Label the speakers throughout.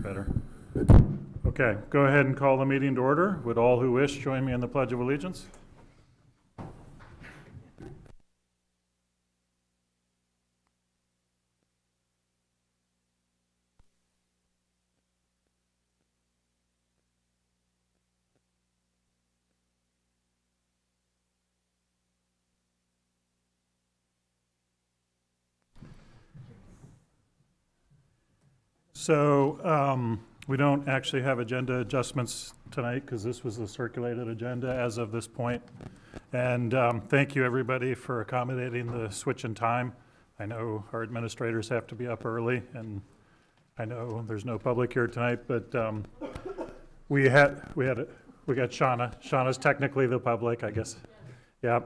Speaker 1: better. Okay, go ahead and call the meeting to order. Would all who wish join me in the Pledge of Allegiance? So we don't actually have agenda adjustments tonight because this was the circulated agenda as of this point. And thank you, everybody, for accommodating the switch in time. I know our administrators have to be up early, and I know there's no public here tonight, but we got Shauna. Shauna's technically the public, I guess. Yeah.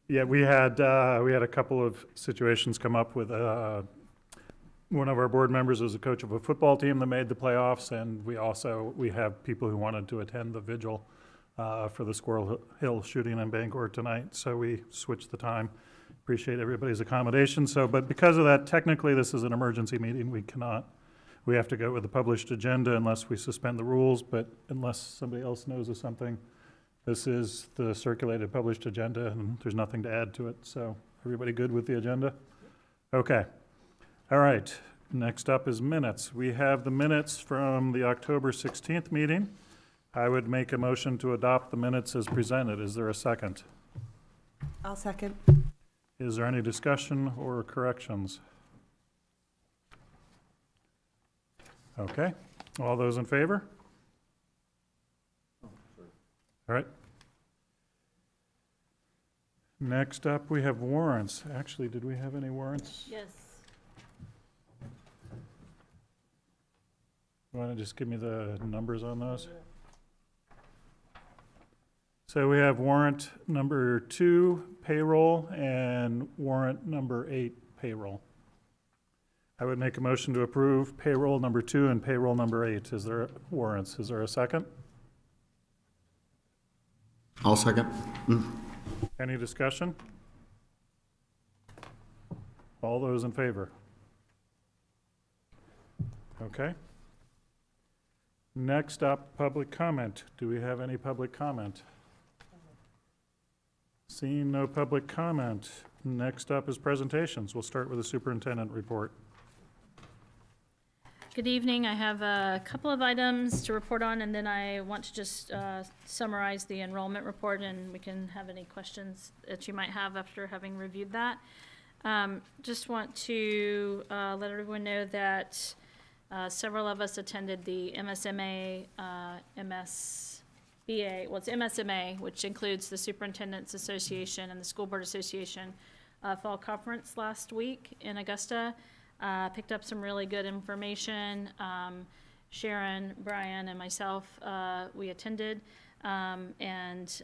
Speaker 1: Yeah, we had a couple of situations come up with one of our board members was a coach of a football team that made the playoffs, and we have people who wanted to attend the vigil for the Squirrel Hill shooting in Bangor tonight, so we switched the time. Appreciate everybody's accommodation. But because of that, technically this is an emergency meeting. We have to go with the published agenda unless we suspend the rules, but unless somebody else knows of something, this is the circulated published agenda and there's nothing to add to it. So everybody good with the agenda? Okay. All right, next up is minutes. We have the minutes from the October 16th meeting. I would make a motion to adopt the minutes as presented. Is there a second?
Speaker 2: I'll second.
Speaker 1: Is there any discussion or corrections? Okay, all those in favor? All right. Next up, we have warrants. Actually, did we have any warrants?
Speaker 3: Yes.
Speaker 1: You want to just give me the numbers on those? So we have warrant number 2, payroll, and warrant number 8, payroll. I would make a motion to approve payroll number 2 and payroll number 8. Is there warrants? Is there a second?
Speaker 4: I'll second.
Speaker 1: Any discussion? All those in favor? Okay. Next up, public comment. Do we have any public comment? Seeing no public comment, next up is presentations. We'll start with the superintendent report.
Speaker 3: Good evening. I have a couple of items to report on, and then I want to just summarize the enrollment report, and we can have any questions that you might have after having reviewed that. Just want to let everyone know that several of us attended the MSMA, MSBA, well, it's MSMA, which includes the Superintendent's Association and the School Board Association fall conference last week in Augusta. Picked up some really good information. Sharon, Brian, and myself, we attended, and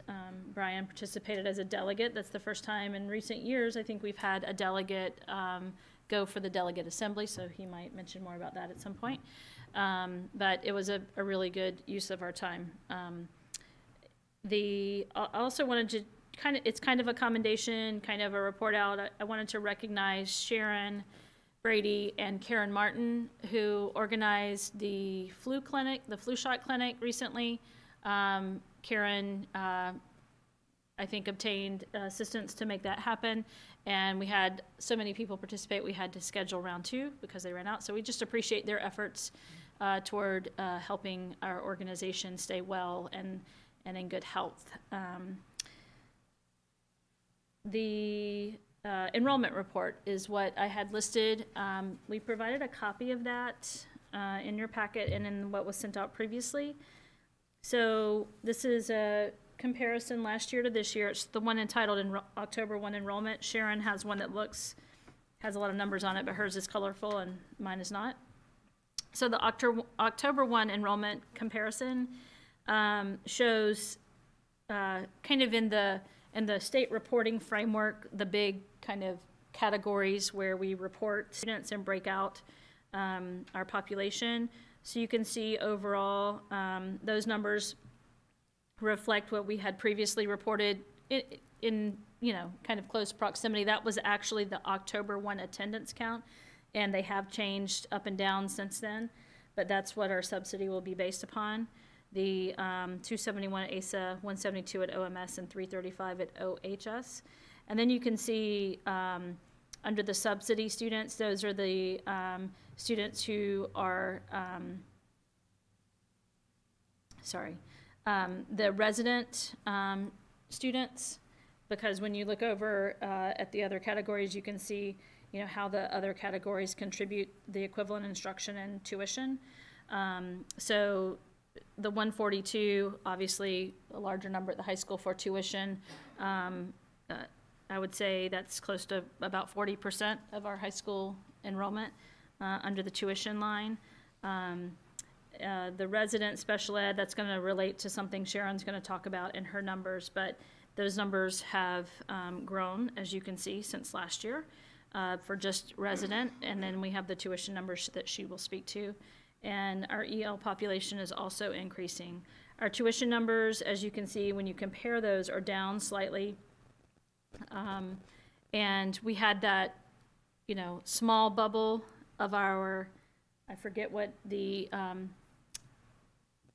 Speaker 3: Brian participated as a delegate. That's the first time in recent years I think we've had a delegate go for the delegate assembly, so he might mention more about that at some point. But it was a really good use of our time. I also wanted to it's kind of a commendation, kind of a report out. I wanted to recognize Sharon Brady and Karen Martin, who organized the flu shot clinic recently. Karen, I think, obtained assistance to make that happen. And we had so many people participate, we had to schedule round 2 because they ran out. So we just appreciate their efforts toward helping our organization stay well and in good health. The enrollment report is what I had listed. We provided a copy of that in your packet and in what was sent out previously. So this is a comparison last year to this year. It's the one entitled October 1 enrollment. Sharon has one that has a lot of numbers on it, but hers is colorful and mine is not. So the October 1 enrollment comparison shows kind of in the state reporting framework, the big kind of categories where we report students and break out our population. So you can see overall those numbers reflect what we had previously reported in kind of close proximity. That was actually the October 1 attendance count. and they have changed up and down since then, but that's what our subsidy will be based upon. The 271 at ASA, 172 at OMS, and 335 at OHS. And then you can see under the subsidy students, those are the students who are, the resident students, because when you look over at the other categories, you can see, you know, how the other categories contribute the equivalent instruction and tuition. So the 142, obviously a larger number at the high school for tuition. I would say that's close to about 40% of our high school enrollment under the tuition line. The resident special ed, that's going to relate to something Sharon's going to talk about in her numbers, but those numbers have grown, as you can see, since last year for just resident, and then we have the tuition numbers that she will speak to. And our EL population is also increasing. Our tuition numbers, as you can see, when you compare those, are down slightly. And we had that, you know, small bubble of our, I forget what the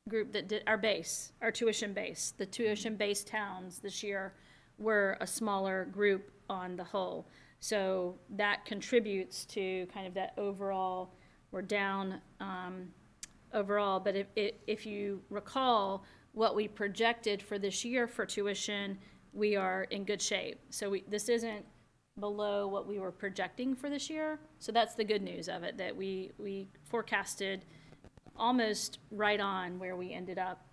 Speaker 3: group that did our base, our tuition base. The tuition-based towns this year were a smaller group on the whole. So that contributes to kind of that overall, we're down overall. But if you recall what we projected for this year for tuition, we are in good shape. So this isn't below what we were projecting for this year. So that's the good news of it, that we forecasted almost right on where we ended up.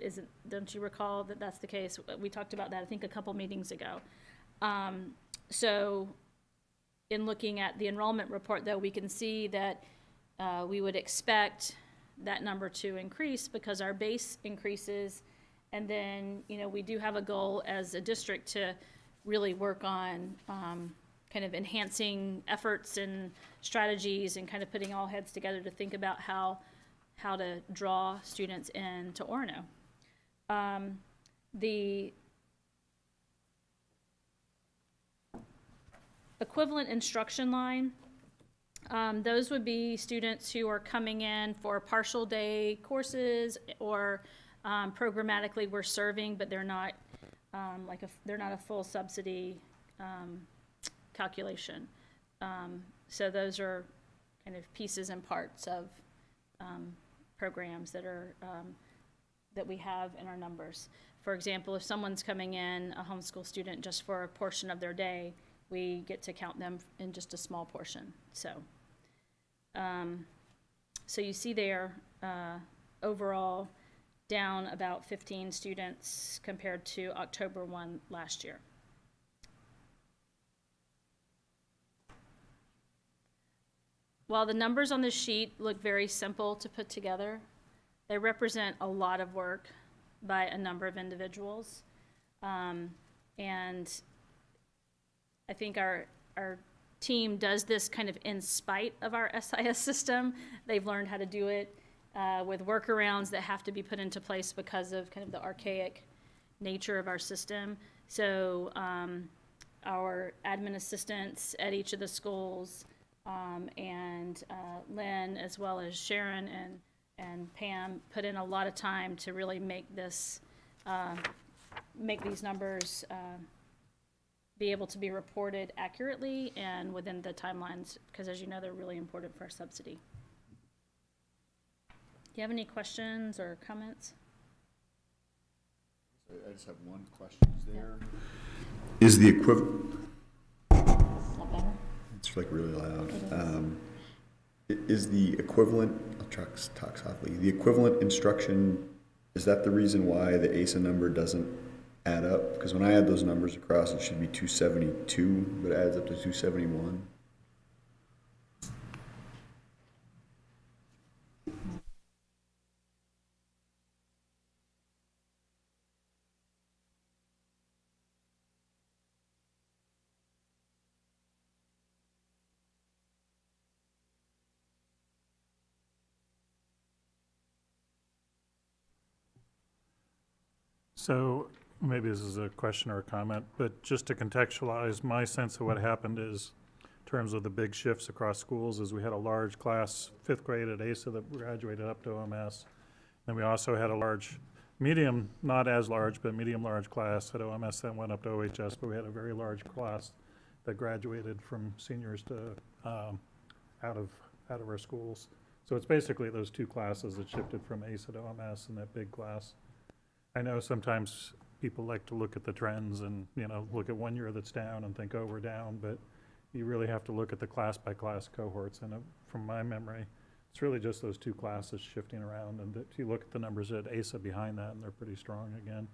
Speaker 3: Don't you recall that that's the case? We talked about that, I think, a couple meetings ago. So in looking at the enrollment report, though, we can see that we would expect that number to increase because our base increases. And then, you know, we do have a goal as a district to really work on kind of enhancing efforts and strategies and kind of putting all heads together to think about how to draw students into Orono. The equivalent instruction line, those would be students who are coming in for partial day courses or programmatically we're serving, but they're not they're not a full subsidy calculation. So those are kind of pieces and parts of programs that are that we have in our numbers. For example, if someone's coming in, a homeschool student, just for a portion of their day, we get to count them in just a small portion. So, so you see there, overall, down about 15 students compared to October 1 last year. While the numbers on this sheet look very simple to put together, they represent a lot of work by a number of individuals. And I think our team does this kind of in spite of our SIS system. They've learned how to do it with workarounds that have to be put into place because of kind of the archaic nature of our system. So our admin assistants at each of the schools and Lynn, as well as Sharon and Pam, put in a lot of time to really make this, make these numbers be able to be reported accurately and within the timelines, because as you know, they're really important for our subsidy. Do you have any questions or comments?
Speaker 4: I just have one question there. Yeah. Is the equivalent? It's like really loud. Is the equivalent, I'll talk softly, the equivalent instruction, is that the reason why the ASA number doesn't add up? Because when I add those numbers across, it should be 272, but it adds up to 271.
Speaker 1: So maybe this is a question or a comment, but just to contextualize, my sense of what happened is terms of the big shifts across schools is we had a large class, 5th grade at ASA that graduated up to OMS. And we also had a large, medium, not as large, but medium-large class at OMS that went up to OHS, but we had a very large class that graduated from seniors to, out of our schools. So it's basically those two classes that shifted from ASA to OMS in that big class. I know sometimes people like to look at the trends and, you know, look at one year that's down and think, oh, we're down, but you really have to look at the class-by-class cohorts, and from my memory, it's really just those two classes shifting around, and if you look at the numbers at ASA behind that, and they're pretty strong again.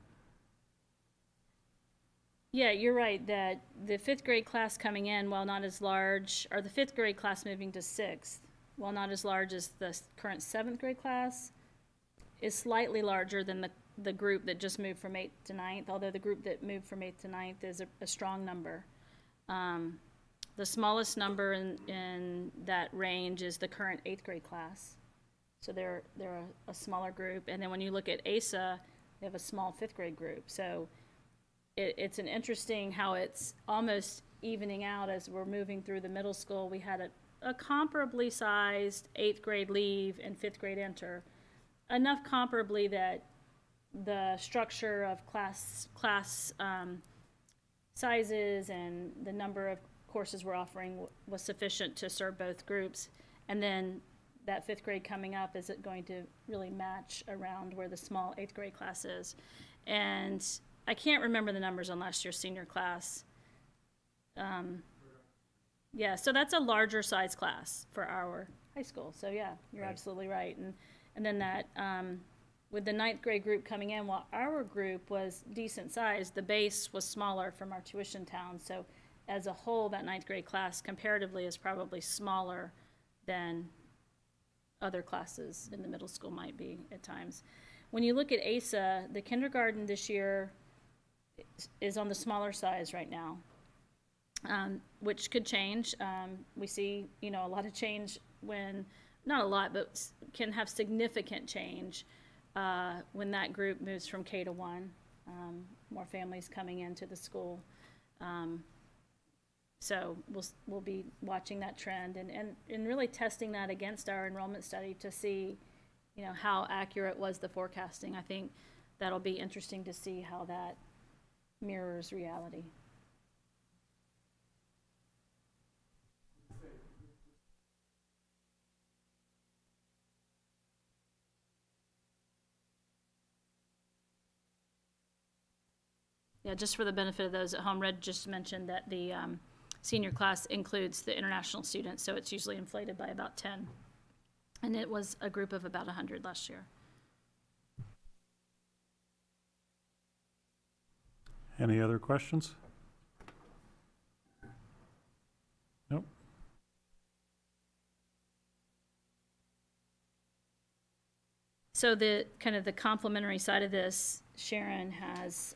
Speaker 3: Yeah, you're right, that the 5th grade class coming in, while not as large, or the 5th grade class moving to 6th, while not as large as the current 7th grade class, is slightly larger than the group that just moved from 8th to 9th, although the group that moved from 8th to 9th is a strong number. The smallest number in that range is the current 8th grade class. So they're a smaller group. And then when you look at ASA, they have a small 5th grade group. So it's an interesting how it's almost evening out as we're moving through the middle school. We had a comparably sized 8th grade leave and 5th grade enter. Enough comparably that the structure of class sizes and the number of courses we're offering was sufficient to serve both groups. And then that 5th grade coming up, is it going to really match around where the small 8th grade class is? And I can't remember the numbers on last year's senior class. Yeah, so that's a larger size class for our high school. So yeah, you're absolutely right. And then that, with the 9th grade group coming in, while our group was decent size, the base was smaller from our tuition town. So as a whole, that 9th grade class comparatively is probably smaller than other classes in the middle school might be at times. When you look at ASA, the kindergarten this year is on the smaller size right now, which could change. We see, you know, a lot of change when, not a lot, but can have significant change when that group moves from K to 1, more families coming into the school. So we'll be watching that trend and really testing that against our enrollment study to see, you know, how accurate was the forecasting. I think that'll be interesting to see how that mirrors reality. Yeah, just for the benefit of those at home, Red just mentioned that the senior class includes the international students, so it's usually inflated by about 10. And it was a group of about 100 last year.
Speaker 1: Any other questions? Nope.
Speaker 3: So the kind of the complementary side of this, Sharon has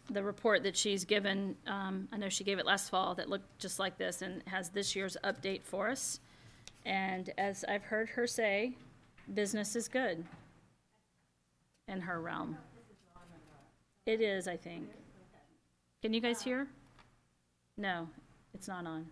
Speaker 3: the report that she's given, I know she gave it last fall, that looked just like this and has this year's update for us. And as I've heard her say, business is good in her realm. It is, I think. Can you guys hear? No, it's not on.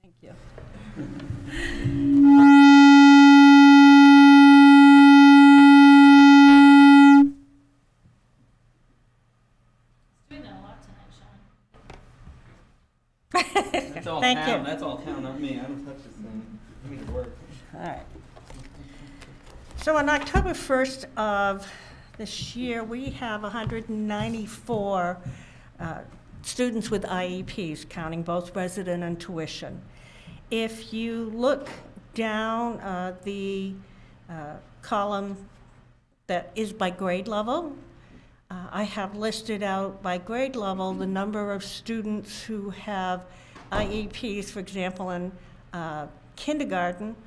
Speaker 2: Thank you.
Speaker 3: Doing that a lot tonight, Sean.
Speaker 5: That's all
Speaker 2: Thank
Speaker 5: town.
Speaker 2: you.
Speaker 5: That's all town, not me. I don't touch this thing. I make it work.
Speaker 2: All right. So on October 1st of this year, we have 194 students with IEPs, counting both resident and tuition. If you look down the column that is by grade level, I have listed out by grade level the number of students who have IEPs. For example, in kindergarten,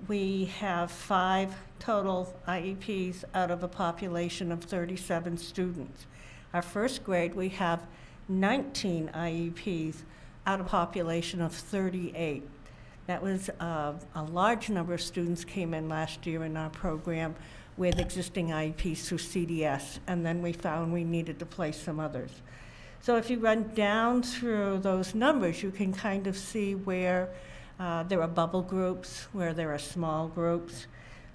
Speaker 2: we have 5 total IEPs out of a population of 37 students. Our first grade, we have 19 IEPs out of a population of 38. That was a large number of students came in last year in our program with existing IEPs through CDS, and then we found we needed to place some others. So if you run down through those numbers, you can kind of see where there are bubble groups, where there are small groups,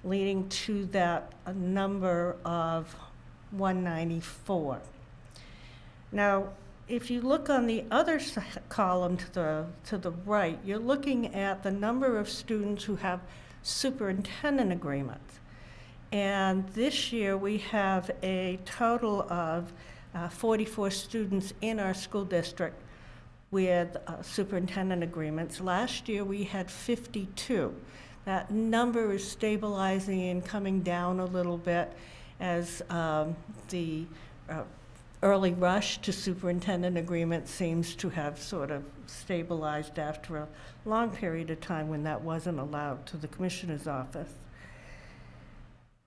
Speaker 2: leading to that number of 194. Now, if you look on the other column to the right, you're looking at the number of students who have superintendent agreements. And this year we have a total of 44 students in our school district with superintendent agreements. Last year we had 52. That number is stabilizing and coming down a little bit as the early rush to superintendent agreement seems to have sort of stabilized after a long period of time when that wasn't allowed to the commissioner's office.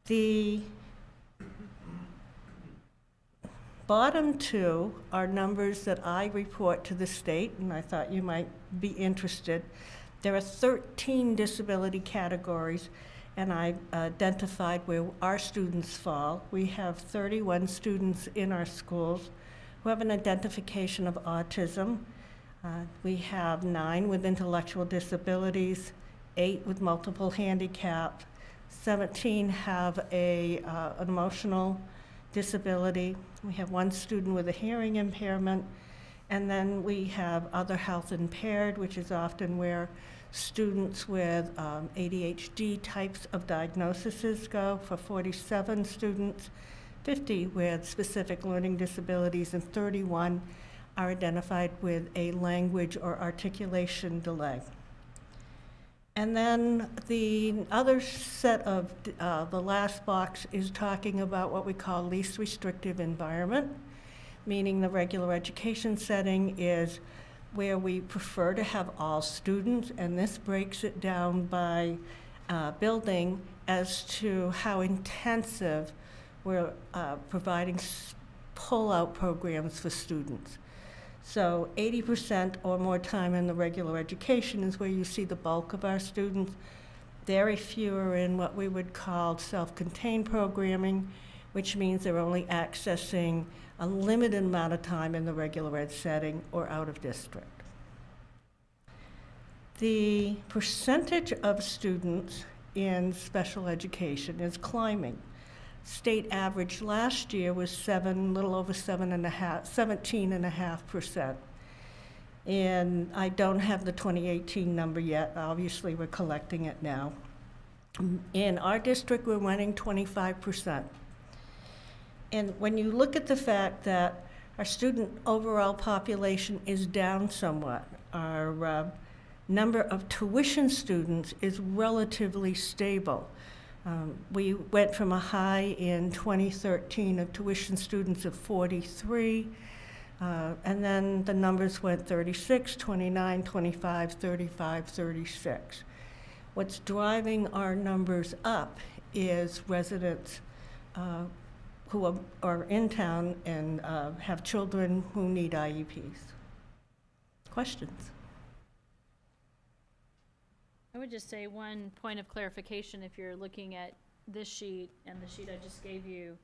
Speaker 2: The bottom 2 are numbers that I report to the state, and I thought you might be interested. There are 13 disability categories, and I identified where our students fall. We have 31 students in our schools who have an identification of autism. We have 9 with intellectual disabilities, 8 with multiple handicaps, 17 have an emotional disability. We have 1 student with a hearing impairment, and then we have other health impaired, which is often where students with ADHD types of diagnoses go, for 47 students, 50 with specific learning disabilities, and 31 are identified with a language or articulation delay. And then the other set of, the last box is talking about what we call least restrictive environment, meaning the regular education setting is where we prefer to have all students, and this breaks it down by building as to how intensive we're providing pull-out programs for students. So 80% or more time in the regular education is where you see the bulk of our students. Very few are in what we would call self-contained programming, which means they're only accessing a limited amount of time in the regular ed setting or out of district. The percentage of students in special education is climbing. State average last year was a little over 17.5%. And I don't have the 2018 number yet. Obviously, we're collecting it now. In our district, we're running 25%. And when you look at the fact that our student overall population is down somewhat, our number of tuition students is relatively stable. We went from a high in 2013 of tuition students of 43, and then the numbers went 36, 29, 25, 35, 36. What's driving our numbers up is residents who are in town and have children who need IEPs. Questions?
Speaker 3: I would just say one point of clarification, if you're looking at this sheet and the sheet I just gave you,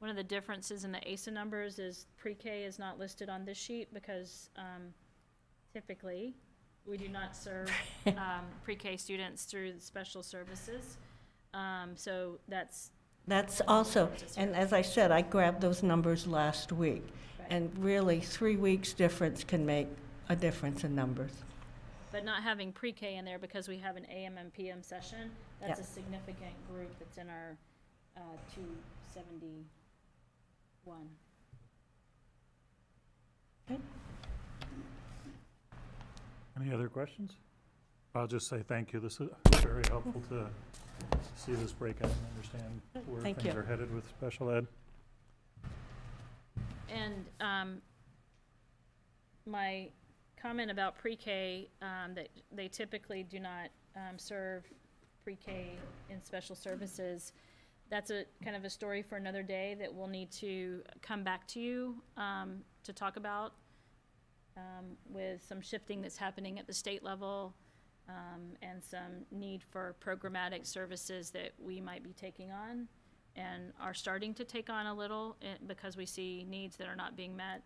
Speaker 3: one of the differences in the ASA numbers is pre-K is not listed on this sheet because typically we do not serve pre-K students through special services. So that's
Speaker 2: Also, and as I said, I grabbed those numbers last week.
Speaker 3: Right.
Speaker 2: And really, 3 weeks difference can make a difference in numbers.
Speaker 3: But not having pre-K in there because we have an AM and PM session, that's
Speaker 2: Yeah.
Speaker 3: a significant group that's in our 271.
Speaker 1: Any other questions? I'll just say thank you. This is very helpful to see this breakout and understand where
Speaker 2: Thank
Speaker 1: things
Speaker 2: you.
Speaker 1: are headed with special ed.
Speaker 3: And my comment about pre-K, that they typically do not serve pre-K in special services, that's a kind of a story for another day that we'll need to come back to you to talk about with some shifting that's happening at the state level and some need for programmatic services that we might be taking on and are starting to take on a little because we see needs that are not being met.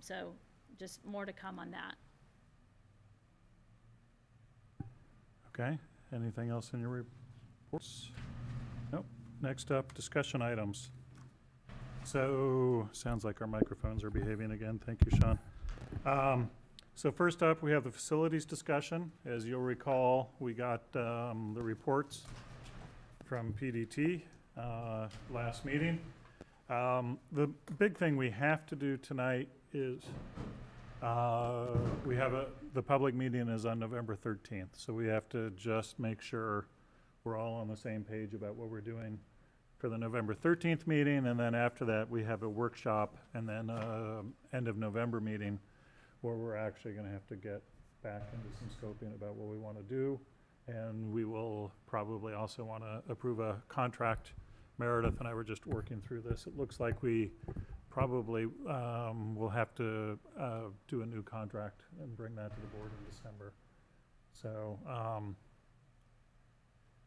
Speaker 3: So just more to come on that.
Speaker 1: Okay, anything else in your reports? Nope. Next up, discussion items. So, sounds like our microphones are behaving again. Thank you, Sean. So first up, we have the facilities discussion. As you'll recall, we got the reports from PDT last meeting. The big thing we have to do tonight is the public meeting is on November 13th, so we have to just make sure we're all on the same page about what we're doing for the November 13th meeting, and then after that, we have a workshop, and then end of November meeting where we're actually going to have to get back into some scoping about what we want to do, and we will probably also want to approve a contract. Meredith and I were just working through this. It looks like we probably will have to do a new contract and bring that to the board in December. So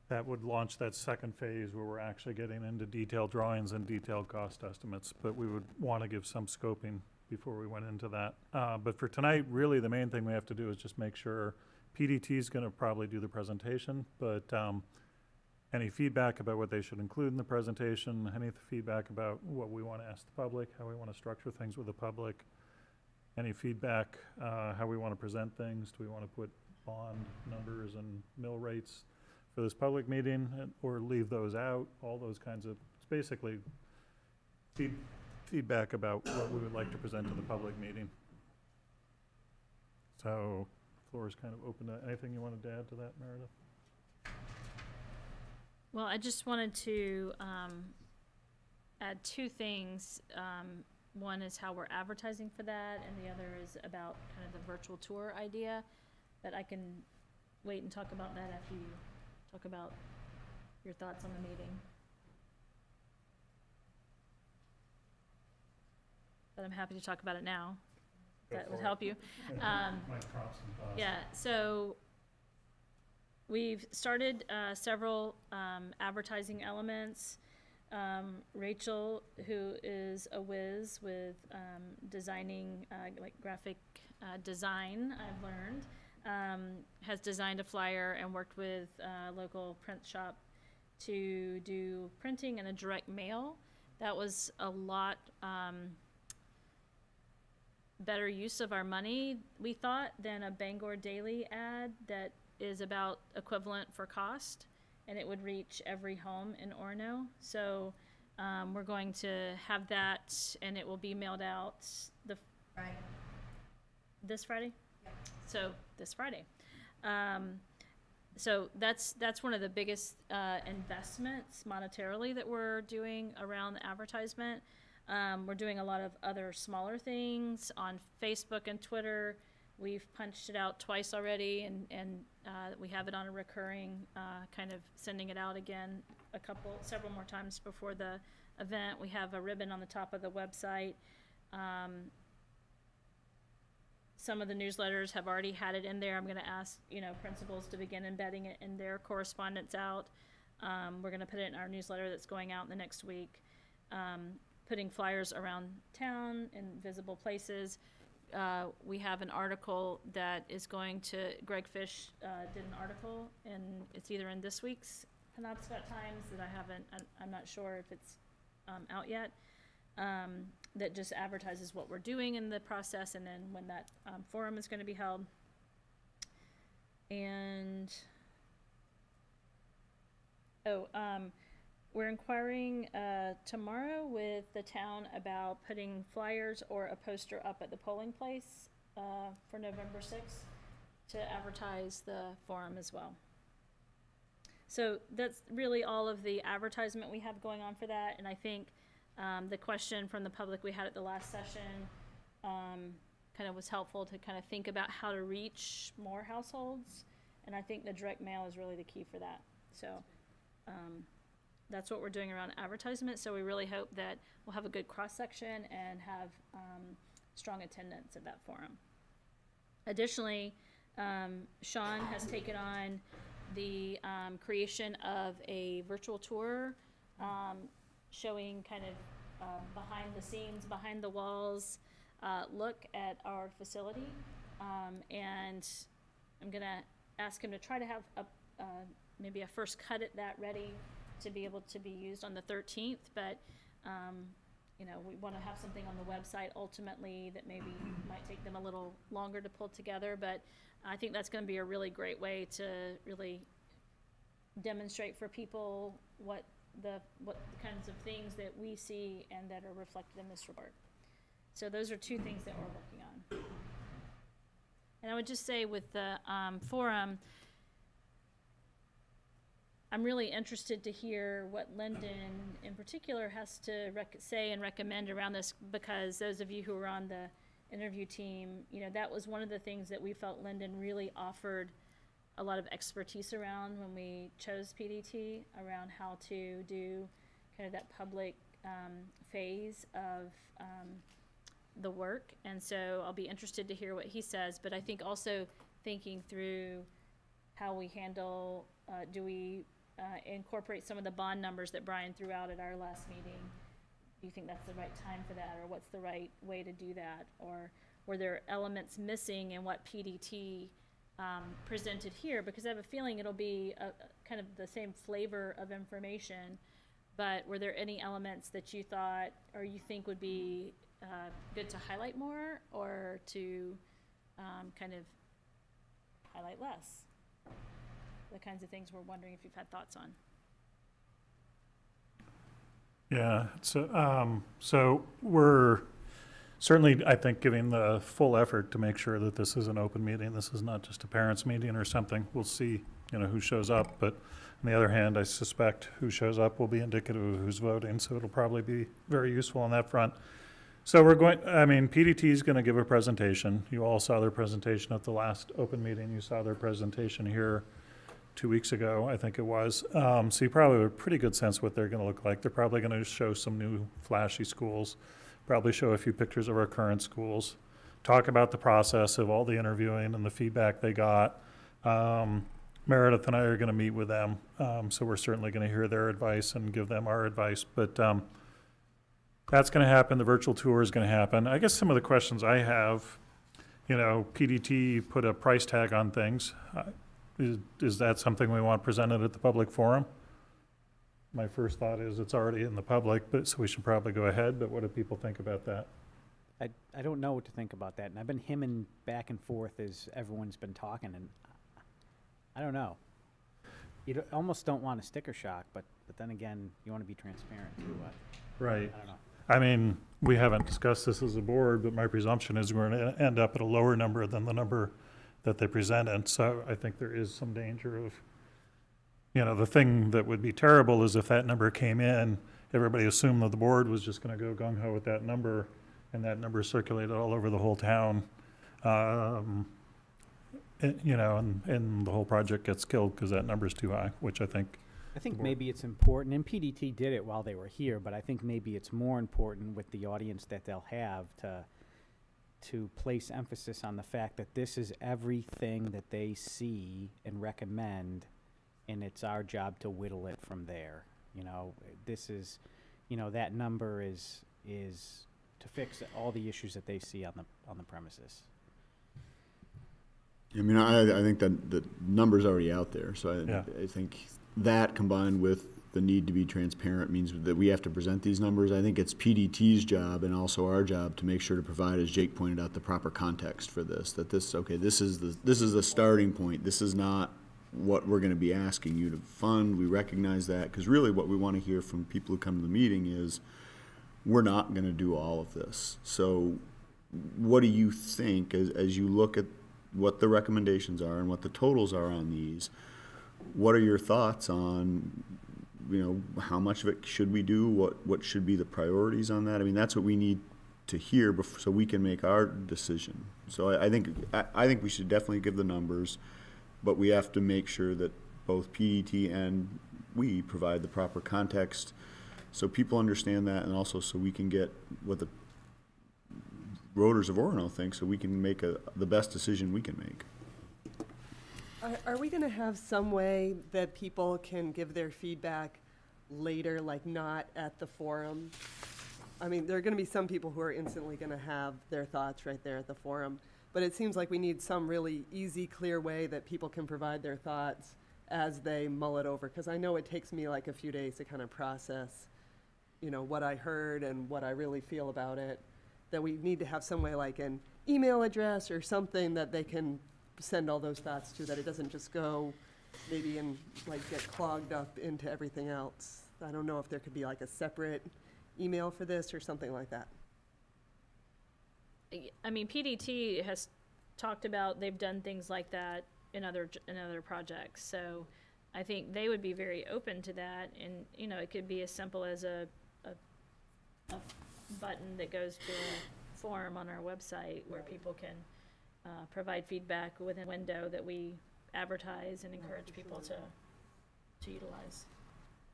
Speaker 1: that would launch that second phase where we're actually getting into detailed drawings and detailed cost estimates, but we would want to give some scoping before we went into that. But for tonight, really the main thing we have to do is just make sure PDT is going to probably do the presentation, but any feedback about what they should include in the presentation, any feedback about what we want to ask the public, how we want to structure things with the public, any feedback, how we want to present things, do we want to put bond numbers and mill rates for this public meeting or leave those out, all those kinds of, it's basically feedback about what we would like to present to the public meeting. So, floor is kind of open to anything you wanted to add to that, Meredith?
Speaker 3: Well, I just wanted to add two things. One is how we're advertising for that, and the other is about kind of the virtual tour idea. But I can wait and talk about that after you talk about your thoughts on the meeting. But I'm happy to talk about it now. That would help you. Yeah, so we've started several advertising elements. Rachel, who is a whiz with designing, like graphic design, I've learned, has designed a flyer and worked with a local print shop to do printing and a direct mail. That was a lot better use of our money, we thought, than a Bangor Daily ad that is about equivalent for cost, and it would reach every home in Orono. So we're going to have that, and it will be mailed out this Friday? Yep. So this Friday. So that's one of the biggest investments monetarily that we're doing around the advertisement. We're doing a lot of other smaller things on Facebook and Twitter. We've punched it out twice already, and we have it on a recurring kind of sending it out again several more times before the event. We have a ribbon on the top of the website. Some of the newsletters have already had it in there. I'm going to ask, principals to begin embedding it in their correspondence out. We're going to put it in our newsletter that's going out in the next week. Putting flyers around town in visible places. We have an article that is going to, Greg Fish did an article, and it's either in this week's Penobscot Times that I'm not sure if it's out yet, that just advertises what we're doing in the process and then when that forum is going to be held. And, we're inquiring tomorrow with the town about putting flyers or a poster up at the polling place for November 6th. to advertise the forum as well. So that's really all of the advertisement we have going on for that, and I think the question from the public we had at the last session kind of was helpful to kind of think about how to reach more households, and I think the direct mail is really the key for that. So that's what we're doing around advertisement, so we really hope that we'll have a good cross-section and have strong attendance at that forum. Additionally, Sean has taken on the creation of a virtual tour showing kind of behind the scenes, behind the walls look at our facility. And I'm gonna ask him to try to have maybe a first cut at that ready to be able to be used on the 13th, but you know, we want to have something on the website ultimately that maybe might take them a little longer to pull together, but I think that's going to be a really great way to really demonstrate for people what kinds of things that we see and that are reflected in this report. So those are two things that we're working on. And I would just say with the forum, I'm really interested to hear what Lyndon in particular has to say and recommend around this, because those of you who were on the interview team, you know, that was one of the things that we felt Lyndon really offered a lot of expertise around when we chose PDT, around how to do kind of that public phase of the work. And so I'll be interested to hear what he says, but I think also thinking through how we handle, do we incorporate some of the bond numbers that Brian threw out at our last meeting? Do you think that's the right time for that, or what's the right way to do that? Or were there elements missing in what PDT presented here? Because I have a feeling it'll be kind of the same flavor of information, but were there any elements that you thought or you think would be good to highlight more, or to kind of highlight less? The kinds of things we're wondering if you've had thoughts on.
Speaker 1: Yeah, so we're certainly, I think, giving the full effort to make sure that this is an open meeting. This is not just a parents' meeting or something. We'll see, you know, who shows up, but on the other hand, I suspect who shows up will be indicative of who's voting, so it'll probably be very useful on that front. So PDT is going to give a presentation. You all saw their presentation at the last open meeting. You saw their presentation here 2 weeks ago, I think it was. So you probably have a pretty good sense what they're going to look like. They're probably going to show some new flashy schools, probably show a few pictures of our current schools, talk about the process of all the interviewing and the feedback they got. Meredith and I are going to meet with them, so we're certainly going to hear their advice and give them our advice. But that's going to happen. The virtual tour is going to happen. I guess some of the questions I have, you know, PDT put a price tag on things. Is that something we want presented at the public forum? My first thought is it's already in the public, but so we should probably go ahead, but what do people think about that?
Speaker 6: I don't know what to think about that, and I've been hemming back and forth as everyone's been talking, and I don't know. You almost don't want a sticker shock, but then again, you want to be transparent too.
Speaker 1: Right.
Speaker 6: I don't know.
Speaker 1: I mean, we haven't discussed this as a board, but my presumption is we're going to end up at a lower number than the number that they presented. So I think there is some danger of, you know, the thing that would be terrible is if that number came in, everybody assumed that the board was just going to go gung-ho with that number, and that number circulated all over the whole town. You know, and the whole project gets killed because that number is too high, which I think
Speaker 6: maybe it's important, and PDT did it while they were here, but I think maybe it's more important with the audience that they'll have to place emphasis on the fact that this is everything that they see and recommend, and it's our job to whittle it from there. You know, this is, you know, that number is to fix all the issues that they see on the premises.
Speaker 4: I mean, I think that the number's already out there, so
Speaker 1: Yeah.
Speaker 4: I think that combined with the need to be transparent means that we have to present these numbers. I think it's PDT's job and also our job to make sure to provide, as Jake pointed out, the proper context for this. That this is the starting point. This is not what we're going to be asking you to fund. We recognize that, because really what we want to hear from people who come to the meeting is we're not going to do all of this. So what do you think as you look at what the recommendations are and what the totals are on these. What are your thoughts on, how much of it should we do? What should be the priorities on that? I mean, that's what we need to hear so we can make our decision. So I think we should definitely give the numbers, but we have to make sure that both PDT and we provide the proper context so people understand that, and also so we can get what the voters of Orono think, so we can make the best decision we can make.
Speaker 7: Are we going to have some way that people can give their feedback later, like not at the forum? I mean, there are going to be some people who are instantly going to have their thoughts right there at the forum, but it seems like we need some really easy, clear way that people can provide their thoughts as they mull it over, because I know it takes me like a few days to kind of process, what I heard and what I really feel about it, that we need to have some way like an email address or something that they can send all those thoughts to, that it doesn't just go maybe and like get clogged up into everything else. I don't know if there could be like a separate email for this or something like that.
Speaker 3: I mean, PDT has talked about, they've done things like that in other projects, so I think they would be very open to that, and it could be as simple as a button that goes to a forum on our website where people can provide feedback within a window that we advertise and encourage people to utilize.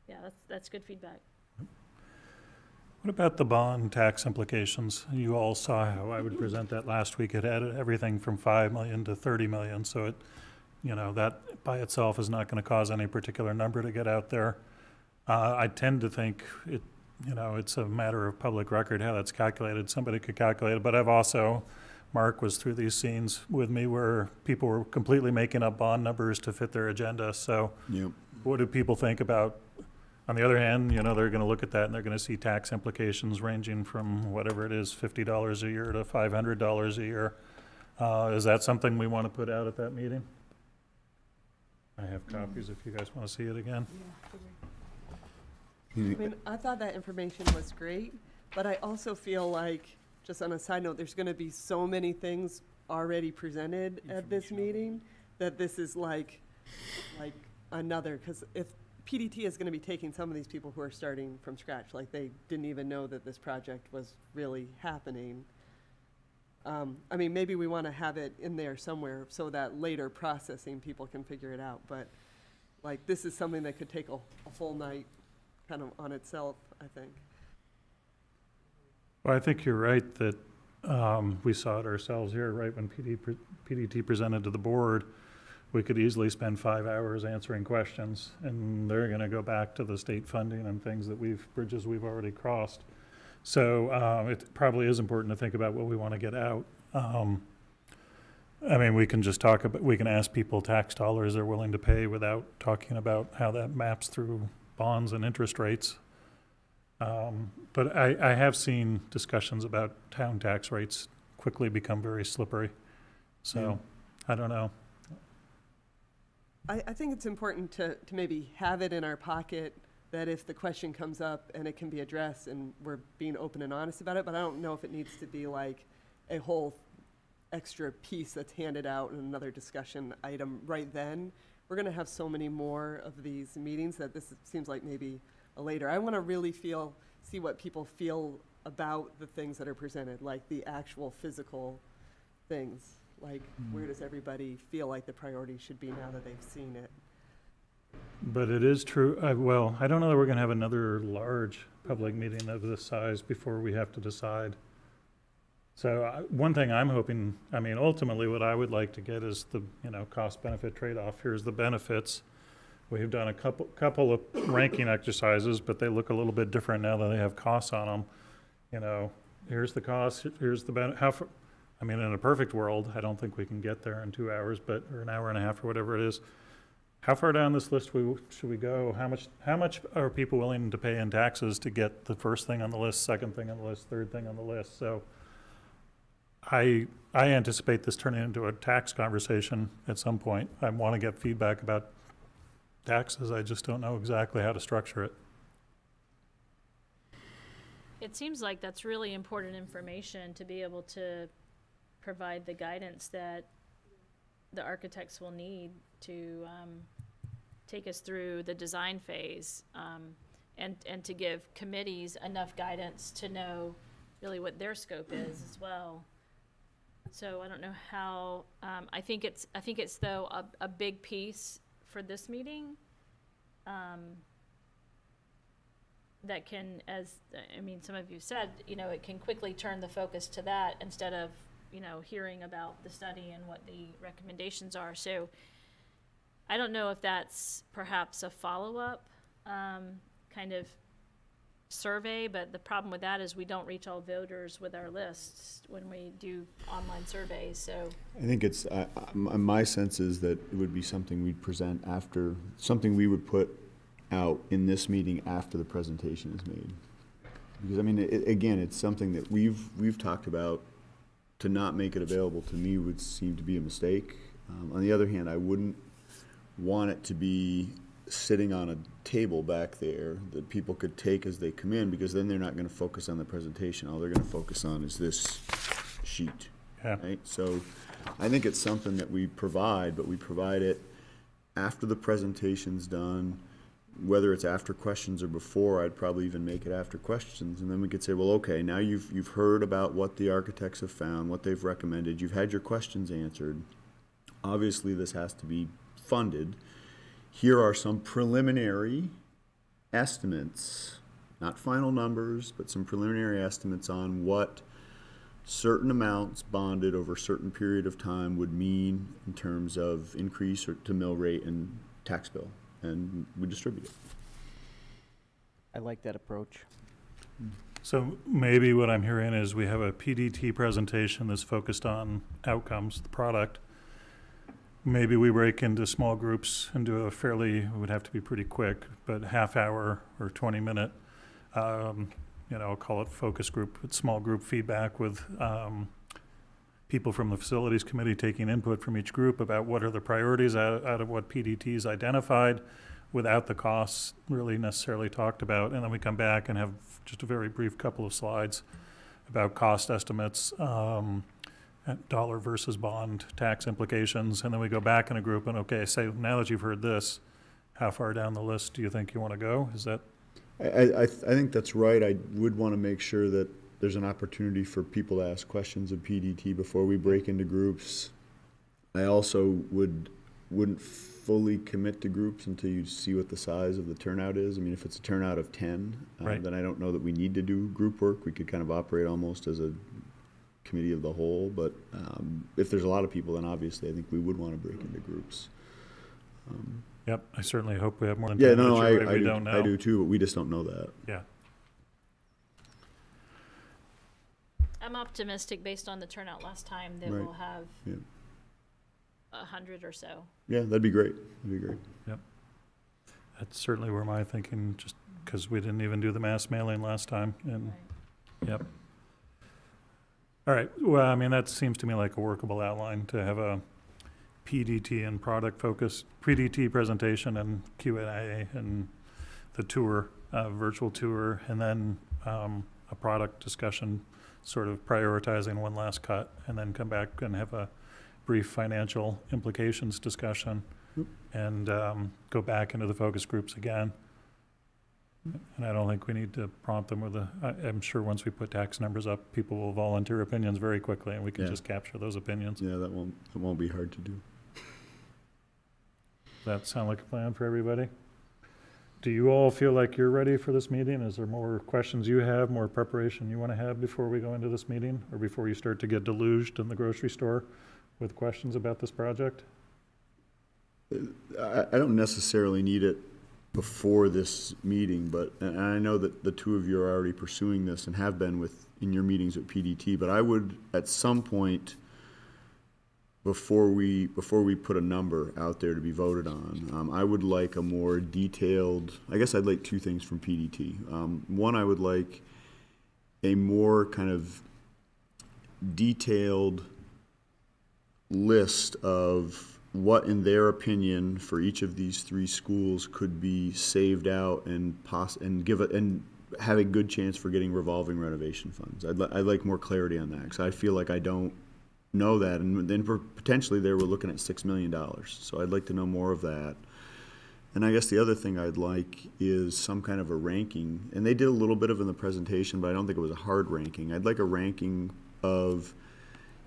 Speaker 3: Yeah, that's good feedback.
Speaker 1: What about the bond tax implications? You all saw how I would present that last week. It added everything from 5 million to 30 million, so it, that by itself is not going to cause any particular number to get out there. I tend to think it's a matter of public record how that's calculated. Somebody could calculate it, but I've also, Mark was through these scenes with me where people were completely making up bond numbers to fit their agenda. So
Speaker 4: Yep.
Speaker 1: what do people think about? On the other hand, they're going to look at that and they're going to see tax implications ranging from whatever it is, $50 a year to $500 a year. Is that something we want to put out at that meeting? I have copies if you guys want to see it again.
Speaker 7: I mean, I thought that information was great, but I also feel like, just on a side note, there's going to be so many things already presented at this meeting that this is like another, because if PDT is going to be taking some of these people who are starting from scratch, like they didn't even know that this project was really happening. I mean, maybe we want to have it in there somewhere so that later processing people can figure it out, but like this is something that could take a full night kind of on itself, I think.
Speaker 1: Well, I think you're right that we saw it ourselves here, right, when PDT presented to the board. We could easily spend 5 hours answering questions, and they're going to go back to the state funding and things that bridges we've already crossed. So it probably is important to think about what we want to get out. I mean, we can just we can ask people tax dollars they're willing to pay without talking about how that maps through bonds and interest rates. But I have seen discussions about town tax rates quickly become very slippery. So I don't know.
Speaker 7: I think it's important to maybe have it in our pocket, that if the question comes up and it can be addressed and we're being open and honest about it, but I don't know if it needs to be like a whole extra piece that's handed out in another discussion item right then. We're going to have so many more of these meetings that this seems like maybe a later. I want to really see what people feel about the things that are presented, like the actual physical things. Like, where does everybody feel like the priority should be now that they've seen it?
Speaker 1: But it is true, well, I don't know that we're going to have another large public meeting of this size before we have to decide. So one thing I'm hoping, I mean, ultimately what I would like to get is the, cost-benefit trade-off. Here's the benefits. We've done a couple of ranking exercises, but they look a little bit different now that they have costs on them. Here's the cost, here's the benefit. I mean, in a perfect world, I don't think we can get there in 2 hours, or an hour and a half, or whatever it is. How far down this list should we go? How much are people willing to pay in taxes to get the first thing on the list, second thing on the list, third thing on the list? So I anticipate this turning into a tax conversation at some point. I want to get feedback about taxes. I just don't know exactly how to structure it.
Speaker 3: It seems like that's really important information to be able to provide the guidance that the architects will need to take us through the design phase, and to give committees enough guidance to know really what their scope is as well. So I don't know how, I think it's though a big piece for this meeting, that can, as, I mean, some of you said, you know, it can quickly turn the focus to that instead of, you know, hearing about the study and what the recommendations are. So I don't know if that's perhaps a follow-up kind of survey, but the problem with that is we don't reach all voters with our lists when we do online surveys, so.
Speaker 4: I think it's, my sense is that it would be something we'd present after, something we would put out in this meeting after the presentation is made. Because, I mean, again, it's something that we've talked about. To not make it available to me would seem to be a mistake. On the other hand, I wouldn't want it to be sitting on a table back there that people could take as they come in, because then they're not going to focus on the presentation. All they're going to focus on is this sheet.
Speaker 1: Yeah.
Speaker 4: Right? So I think it's something that we provide, but we provide it after the presentation's done. Whether it's after questions or before, I'd probably even make it after questions, and then we could say, well, okay, now you've heard about what the architects have found, what they've recommended, you've had your questions answered. Obviously, this has to be funded. Here are some preliminary estimates, not final numbers, but some preliminary estimates on what certain amounts bonded over a certain period of time would mean in terms of increase or to mill rate and tax bill. And we distribute it.
Speaker 6: I like that approach.
Speaker 1: So maybe what I'm hearing is we have a PDT presentation that's focused on outcomes, the product. Maybe we break into small groups and do a fairly, it would have to be pretty quick, but half hour or 20-minute, you know, I'll call it focus group, but small group feedback with people from the facilities committee taking input from each group about what are the priorities out of what PDT's identified without the costs really necessarily talked about. And then we come back and have just a very brief couple of slides about cost estimates, dollar versus bond tax implications. And then we go back in a group and, okay, say, now that you've heard this, how far down the list do you think you want to go? Is that?
Speaker 4: I think that's right. I would want to make sure that there's an opportunity for people to ask questions of PDT before we break into groups. I also wouldn't fully commit to groups until you see what the size of the turnout is. I mean, if it's a turnout of 10,
Speaker 1: Right.
Speaker 4: Then I don't know that we need to do group work. We could kind of operate almost as a committee of the whole. But if there's a lot of people, then obviously I think we would want to break into groups.
Speaker 1: Yep, I certainly hope we have more than
Speaker 4: Yeah,
Speaker 1: 10,
Speaker 4: no,
Speaker 1: but
Speaker 4: I,
Speaker 1: you're right,
Speaker 4: I,
Speaker 1: we
Speaker 4: do,
Speaker 1: don't know.
Speaker 4: I do too, but we just don't know that.
Speaker 1: Yeah.
Speaker 3: I'm optimistic based on the turnout last time that
Speaker 4: Right.
Speaker 3: we'll have
Speaker 4: Yeah.
Speaker 3: 100 or so.
Speaker 4: Yeah, that'd be great. That'd be great.
Speaker 1: That's certainly where my thinking, just because we didn't even do the mass mailing last time, and,
Speaker 3: Right.
Speaker 1: yep. All right, well, I mean, that seems to me like a workable outline to have a PDT and product focus, PDT presentation and Q&A and the tour, virtual tour, and then a product discussion, sort of prioritizing one last cut, and then come back and have a brief financial implications discussion, and go back into the focus groups again. And I don't think we need to prompt them with I'm sure once we put tax numbers up, people will volunteer opinions very quickly, and we can
Speaker 4: Yeah.
Speaker 1: just capture those opinions.
Speaker 4: Yeah, that won't be hard to do.
Speaker 1: Does that sound like a plan for everybody? Do you all feel like you're ready for this meeting? Is there more questions you have, more preparation you want to have before we go into this meeting, or before you start to get deluged in the grocery store with questions about this project?
Speaker 4: I don't necessarily need it before this meeting, but, and I know that the two of you are already pursuing this and have been in your meetings with PDT, but I would, at some point, before we put a number out there to be voted on, I would like a more detailed, I guess I'd like two things from PDT. One, I would like a more kind of detailed list of what, in their opinion, for each of these three schools could be saved out and have a good chance for getting revolving renovation funds. I'd like more clarity on that, because I feel like I don't know that, and then potentially they were looking at $6 million. So I'd like to know more of that. And I guess the other thing I'd like is some kind of a ranking, and they did a little bit of it in the presentation, but I don't think it was a hard ranking. I'd like a ranking of,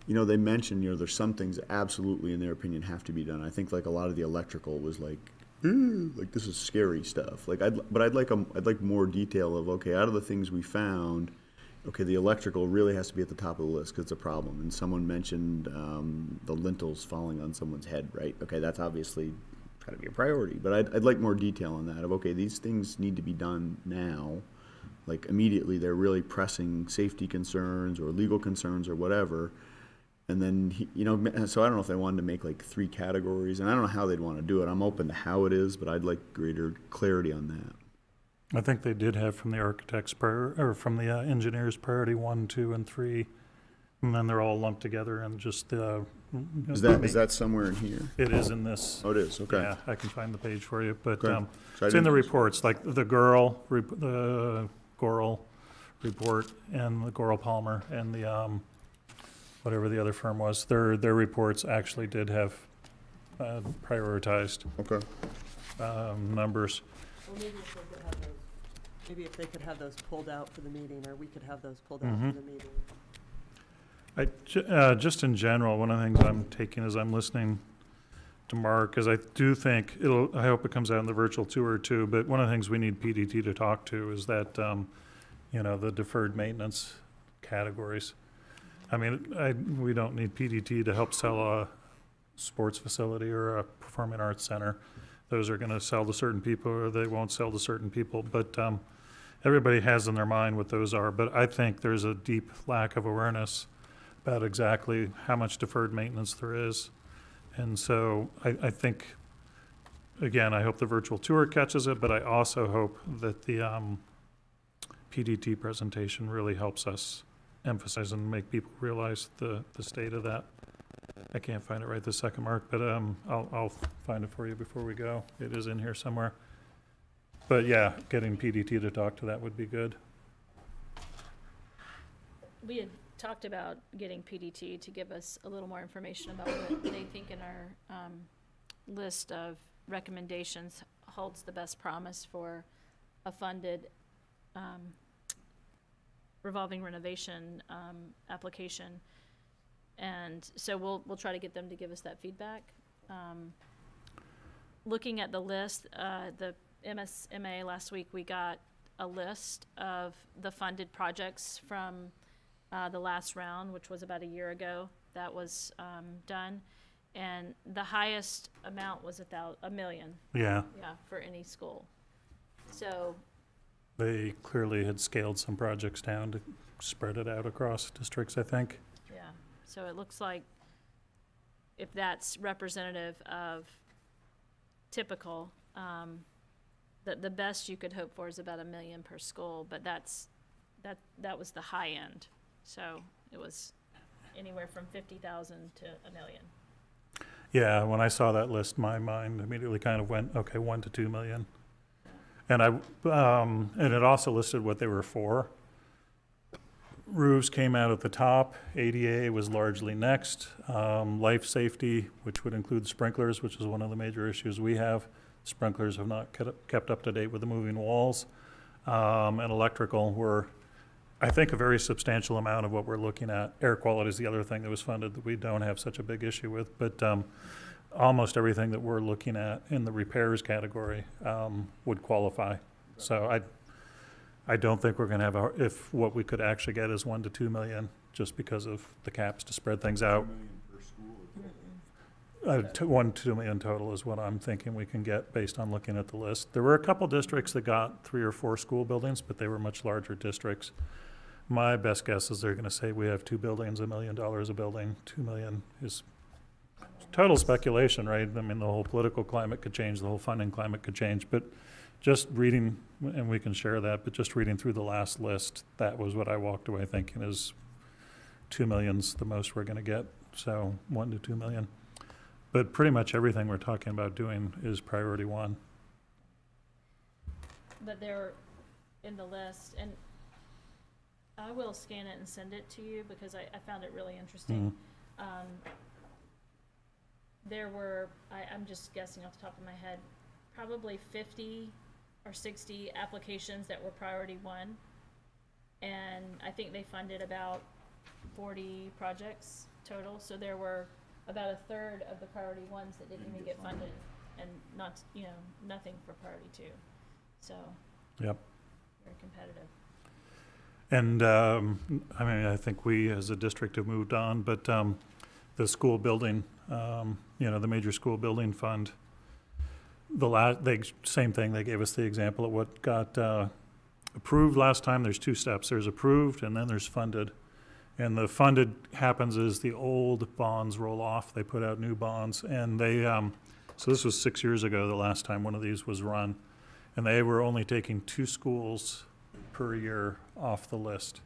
Speaker 4: they mentioned, there's some things that absolutely, in their opinion, have to be done. I think like a lot of the electrical was like, ooh, like this is scary stuff. Like, I'd like more detail of, okay, out of the things we found, okay, the electrical really has to be at the top of the list because it's a problem. And someone mentioned the lintels falling on someone's head, right? Okay, that's obviously got to be a priority. But I'd like more detail on that of, okay, these things need to be done now. Like immediately, they're really pressing safety concerns or legal concerns or whatever. And then, so I don't know if they wanted to make like 3 categories. And I don't know how they'd want to do it. I'm open to how it is, but I'd like greater clarity on that.
Speaker 1: I think they did have from the architects or from the engineers priority 1, 2, and 3, and then they're all lumped together and just
Speaker 4: Is that somewhere in here?
Speaker 1: It is in this.
Speaker 4: Oh, it is. Okay.
Speaker 1: Yeah, I can find the page for you, but
Speaker 4: Okay. So I
Speaker 1: it's in the
Speaker 4: didn't-
Speaker 1: reports, like the Goral report and the Goral Palmer and the whatever the other firm was. Their reports actually did have prioritized
Speaker 4: Okay.
Speaker 1: numbers.
Speaker 7: Well, maybe if they could have those pulled out for the meeting, or we could have those pulled out for the meeting.
Speaker 1: Just in general, one of the things I'm taking as I'm listening to Mark, because I do think I hope it comes out in the virtual tour too, but one of the things we need PDT to talk to is that, the deferred maintenance categories. I mean, we don't need PDT to help sell a sports facility or a performing arts center. Those are gonna sell to certain people or they won't sell to certain people, but, everybody has in their mind what those are, but I think there's a deep lack of awareness about exactly how much deferred maintenance there is. And so I think, again, I hope the virtual tour catches it, but I also hope that the PDT presentation really helps us emphasize and make people realize the state of that. I can't find it right this second, Mark, but I'll find it for you before we go. It is in here somewhere. But yeah, getting PDT to talk to that would be good.
Speaker 3: We had talked about getting PDT to give us a little more information about what they think in our list of recommendations holds the best promise for a funded revolving renovation application. And so we'll try to get them to give us that feedback. Looking at the list, the MSMA last week, we got a list of the funded projects from the last round, which was about a year ago, that was done. And the highest amount was $1 million,
Speaker 1: Yeah,
Speaker 3: for any school. So,
Speaker 1: they clearly had scaled some projects down to spread it out across districts, I think.
Speaker 3: yeah, so it looks like if that's representative of typical, the best you could hope for is about $1 million per school, but that was the high end. So it was anywhere from 50,000 to $1 million.
Speaker 1: Yeah, when I saw that list, my mind immediately kind of went, okay, 1 to 2 million. And and it also listed what they were for. Roofs came out at the top. ADA was largely next. Life safety, which would include sprinklers, which is one of the major issues we have. Sprinklers have not kept up to date with the moving walls. And electrical were, I think, a very substantial amount of what we're looking at. Air quality is the other thing that was funded that we don't have such a big issue with. But almost everything that we're looking at in the repairs category would qualify. So I don't think we're going to have if what we could actually get is 1 to 2 million, just because of the caps to spread things out. 1 to 2 million total is what I'm thinking we can get based on looking at the list. There were a couple districts that got 3 or 4 school buildings, but they were much larger districts. My best guess is they're going to say we have 2 buildings, $1 million a building. 2 million is total speculation, right? I mean, the whole political climate could change, the whole funding climate could change, but just reading, and we can share that, but just reading through the last list, that was what I walked away thinking is 2 million's the most we're going to get, so 1 to 2 million. But pretty much everything we're talking about doing is priority 1.
Speaker 3: But they're in the list, and I will scan it and send it to you because I found it really interesting. there were, I'm just guessing off the top of my head, probably 50 or 60 applications that were priority one. And I think they funded about 40 projects total. So there were about a third of the priority ones that didn't even get funded, and not, nothing for priority two. So.
Speaker 1: Yep.
Speaker 3: Very competitive.
Speaker 1: And, I mean, I think we as a district have moved on, but the school building, the major school building fund, same thing, they gave us the example of what got approved last time. There's two steps. There's approved and then there's funded. And the funded happens as the old bonds roll off. They put out new bonds. And they, so this was 6 years ago, the last time one of these was run. And they were only taking 2 schools per year off the list.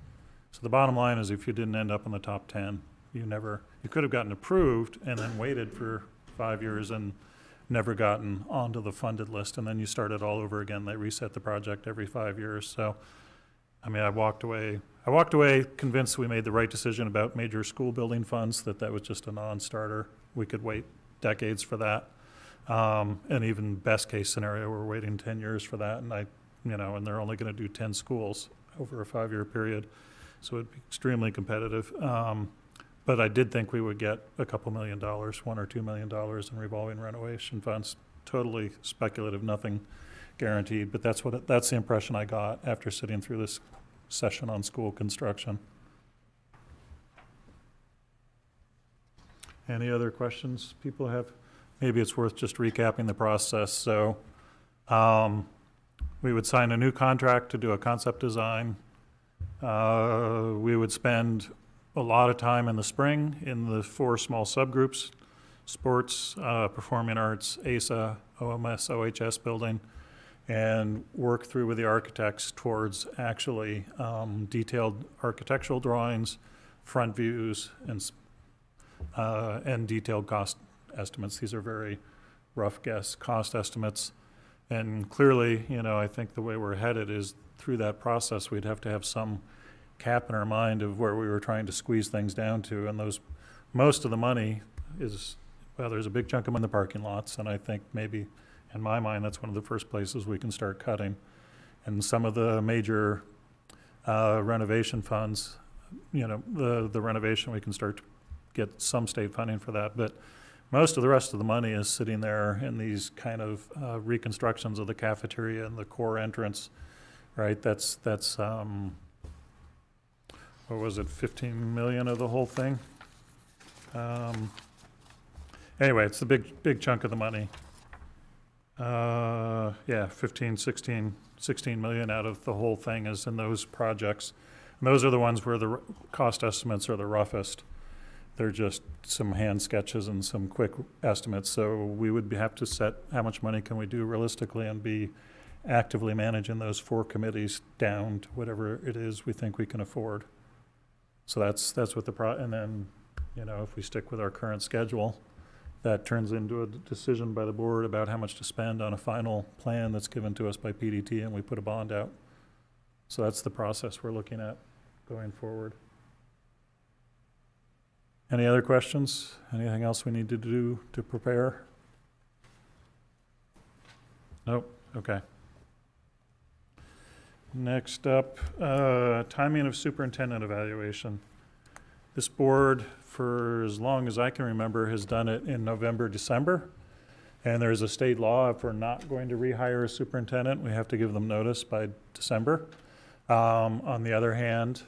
Speaker 1: So the bottom line is if you didn't end up in the top 10, you could have gotten approved and then waited for 5 years and never gotten onto the funded list. And then you started all over again. They reset the project every 5 years. So, I mean, I walked away convinced we made the right decision about major school building funds, that was just a non-starter. We could wait decades for that. And even best case scenario, we're waiting 10 years for that. And and they're only going to do 10 schools over a 5-year period. So it'd be extremely competitive. But I did think we would get a couple $1 million, $1 or $2 million in revolving renovation funds. Totally speculative, nothing guaranteed. But that's the impression I got after sitting through this session on school construction. Any other questions people have? Maybe it's worth just recapping the process. So we would sign a new contract to do a concept design. We would spend a lot of time in the spring in the 4 small subgroups: sports, performing arts, ASA, OMS, OHS building, and work through with the architects towards actually detailed architectural drawings, front views, and detailed cost estimates. These are very rough guess cost estimates. And clearly, I think the way we're headed is through that process, we'd have to have some cap in our mind of where we were trying to squeeze things down to. And most of the money is, there's a big chunk of them in the parking lots. And I think maybe, in my mind, that's one of the first places we can start cutting. And some of the major renovation funds, the renovation, we can start to get some state funding for that. But most of the rest of the money is sitting there in these kind of reconstructions of the cafeteria and the core entrance, right? That's what was it, 15 million of the whole thing? Anyway, it's the big chunk of the money. 16 million out of the whole thing is in those projects. And those are the ones where the cost estimates are the roughest. They're just some hand sketches and some quick estimates. So we would have to set how much money can we do realistically and be actively managing those 4 committees down to whatever it is we think we can afford. So that's what and then, if we stick with our current schedule, that turns into a decision by the board about how much to spend on a final plan that's given to us by PDT, and we put a bond out. So that's the process we're looking at going forward. Any other questions? Anything else we need to do to prepare? Nope. Okay. Next up, timing of superintendent evaluation. This board, for as long as I can remember, has done it in November, December. And there's a state law, if we're not going to rehire a superintendent, we have to give them notice by December. On the other hand,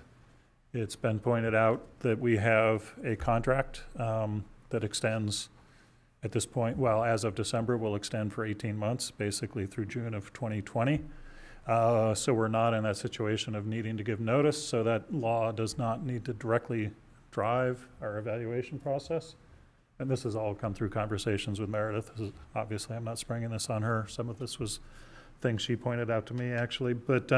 Speaker 1: it's been pointed out that we have a contract that extends at this point, well, as of December, will extend for 18 months, basically through June of 2020. So we're not in that situation of needing to give notice, so that law does not need to directly drive our evaluation process. And this has all come through conversations with Meredith. Obviously, I'm not springing this on her. Some of this was things she pointed out to me, actually. But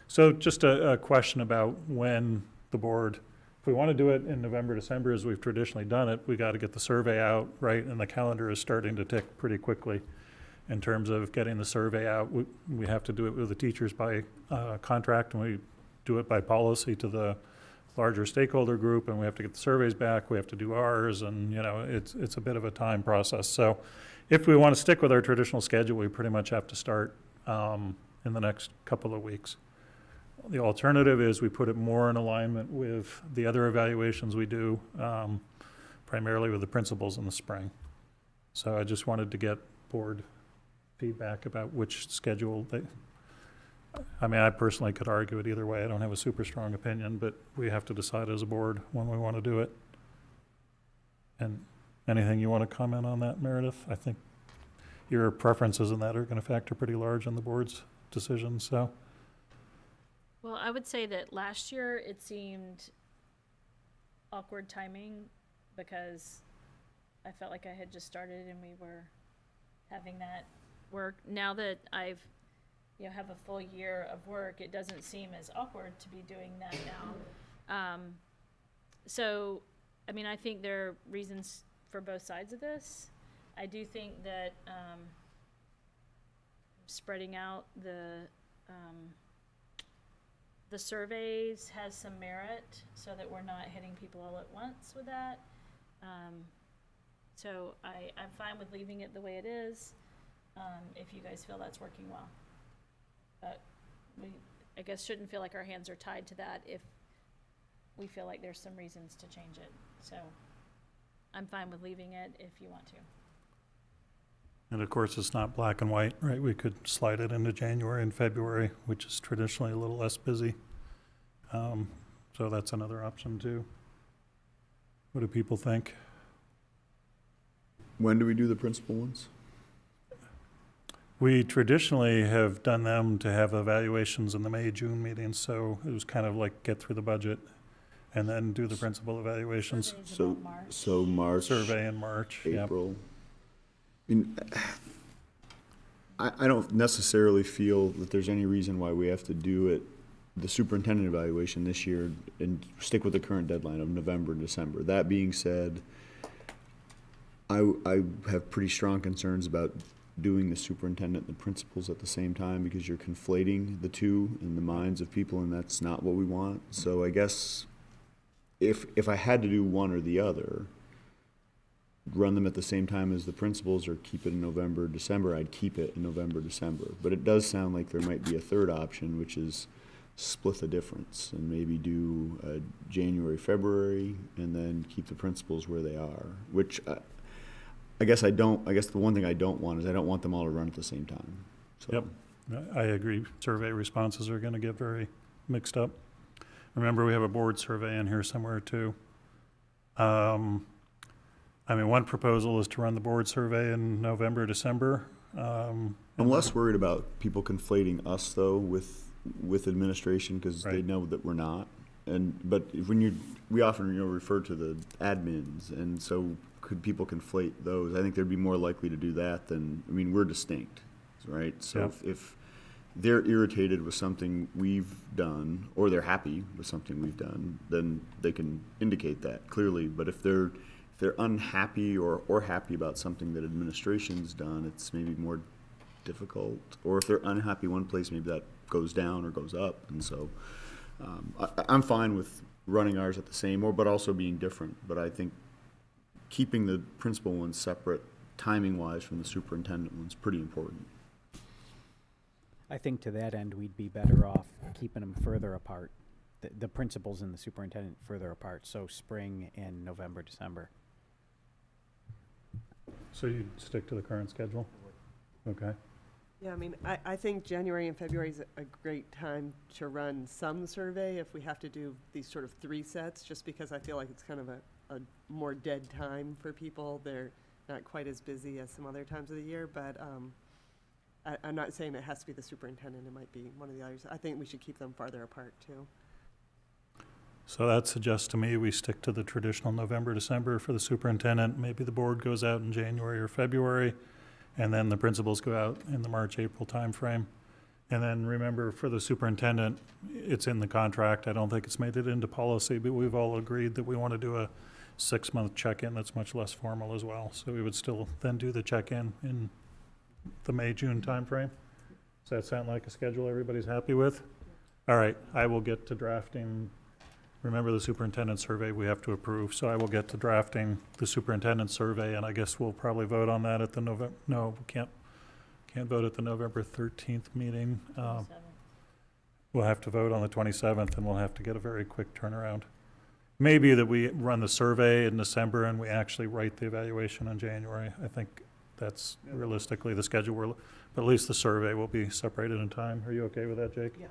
Speaker 1: so just a question about when the board, if we want to do it in November, December, as we've traditionally done it, we got to get the survey out, right? And the calendar is starting to tick pretty quickly in terms of getting the survey out. We have to do it with the teachers by contract, and we do it by policy to the larger stakeholder group, and we have to get the surveys back, we have to do ours, and, you know, it's a bit of a time process. So if we want to stick with our traditional schedule, we pretty much have to start in the next couple of weeks. The alternative is we put it more in alignment with the other evaluations we do, primarily with the principals in the spring. So I just wanted to get board feedback about which schedule they, I mean, I personally could argue it either way. I don't have a super strong opinion, but we have to decide as a board when we want to do it. And anything you want to comment on that, Meredith? I think your preferences in that are going to factor pretty large in the board's decision, so.
Speaker 3: Well, I would say that last year it seemed awkward timing because I felt like I had just started and we were having that work. Now that I've, you know, have a full year of work, it doesn't seem as awkward to be doing that now. So, I mean, I think there are reasons for both sides of this. I do think that spreading out the surveys has some merit so that we're not hitting people all at once with that. So I'm fine with leaving it the way it is, if you guys feel that's working well. But we, I guess, shouldn't feel like our hands are tied to that if we feel like there's some reasons to change it. So I'm fine with leaving it if you want to.
Speaker 1: And of course, it's not black and white, right? We could slide it into January and February, which is traditionally a little less busy. So that's another option too. What do people think?
Speaker 4: When do we do the principal ones?
Speaker 1: We traditionally have done them to have evaluations in the May, June meetings, so it was kind of like get through the budget and then do the principal evaluations.
Speaker 3: Survey's about March.
Speaker 4: So March,
Speaker 1: Survey in March, yep.
Speaker 4: April. I mean, I don't necessarily feel that there's any reason why we have to do it, the superintendent evaluation this year, and stick with the current deadline of November and December. That being said, I have pretty strong concerns about doing the superintendent and the principals at the same time because you're conflating the two in the minds of people, and that's not what we want. So I guess if I had to do one or the other, run them at the same time as the principals or keep it in November, December, I'd keep it in November, December. But it does sound like there might be a third option, which is split the difference and maybe do January, February, and then keep the principals where they are, which I guess the one thing I don't want is I don't want them all to run at the same time. So.
Speaker 1: Yep, I agree. Survey responses are going to get very mixed up. Remember, we have a board survey in here somewhere too. I mean, one proposal is to run the board survey in November, December.
Speaker 4: I'm less worried about people conflating us though with administration because
Speaker 1: Right.
Speaker 4: they know that we're not. But we often refer to the admins, and so could people conflate those? I think they'd be more likely to do that than, I mean, we're distinct, right? So
Speaker 1: Yeah.
Speaker 4: if they're irritated with something we've done, or they're happy with something we've done, then they can indicate that clearly. But if they're unhappy or happy about something that administration's done, it's maybe more difficult. Or if they're unhappy one place, maybe that goes down or goes up. And so I'm fine with running ours at the same, but also being different. But I think keeping the principal ones separate, timing-wise, from the superintendent one's pretty important.
Speaker 6: I think to that end, we'd be better off keeping them further apart, the principals and the superintendent further apart, so spring and November, December.
Speaker 1: So you stick to the current schedule? Okay.
Speaker 7: Yeah, I mean, I think January and February is a great time to run some survey if we have to do these sort of 3 sets, just because I feel like it's kind of a more dead time for people. They're not quite as busy as some other times of the year, but I'm not saying it has to be the superintendent. It might be one of the others. I think we should keep them farther apart, too.
Speaker 1: So that suggests to me we stick to the traditional November, December for the superintendent. Maybe the board goes out in January or February, and then the principals go out in the March, April timeframe. And then remember, for the superintendent, it's in the contract. I don't think it's made it into policy, but we've all agreed that we want to do a 6-month check-in that's much less formal as well. So we would still then do the check-in in the May, June timeframe. Does that sound like a schedule everybody's happy with? All right, I will get to drafting remember the superintendent survey we have to approve, so I will get to drafting the superintendent survey, and I guess we'll probably vote on that at the no, we can't vote at the November 13th meeting. We'll have to vote on the 27th, and we'll have to get a very quick turnaround. Maybe that we run the survey in December and we actually write the evaluation in January. I think that's realistically the schedule but at least the survey will be separated in time. Are you okay with that, Jake?
Speaker 6: Yeah.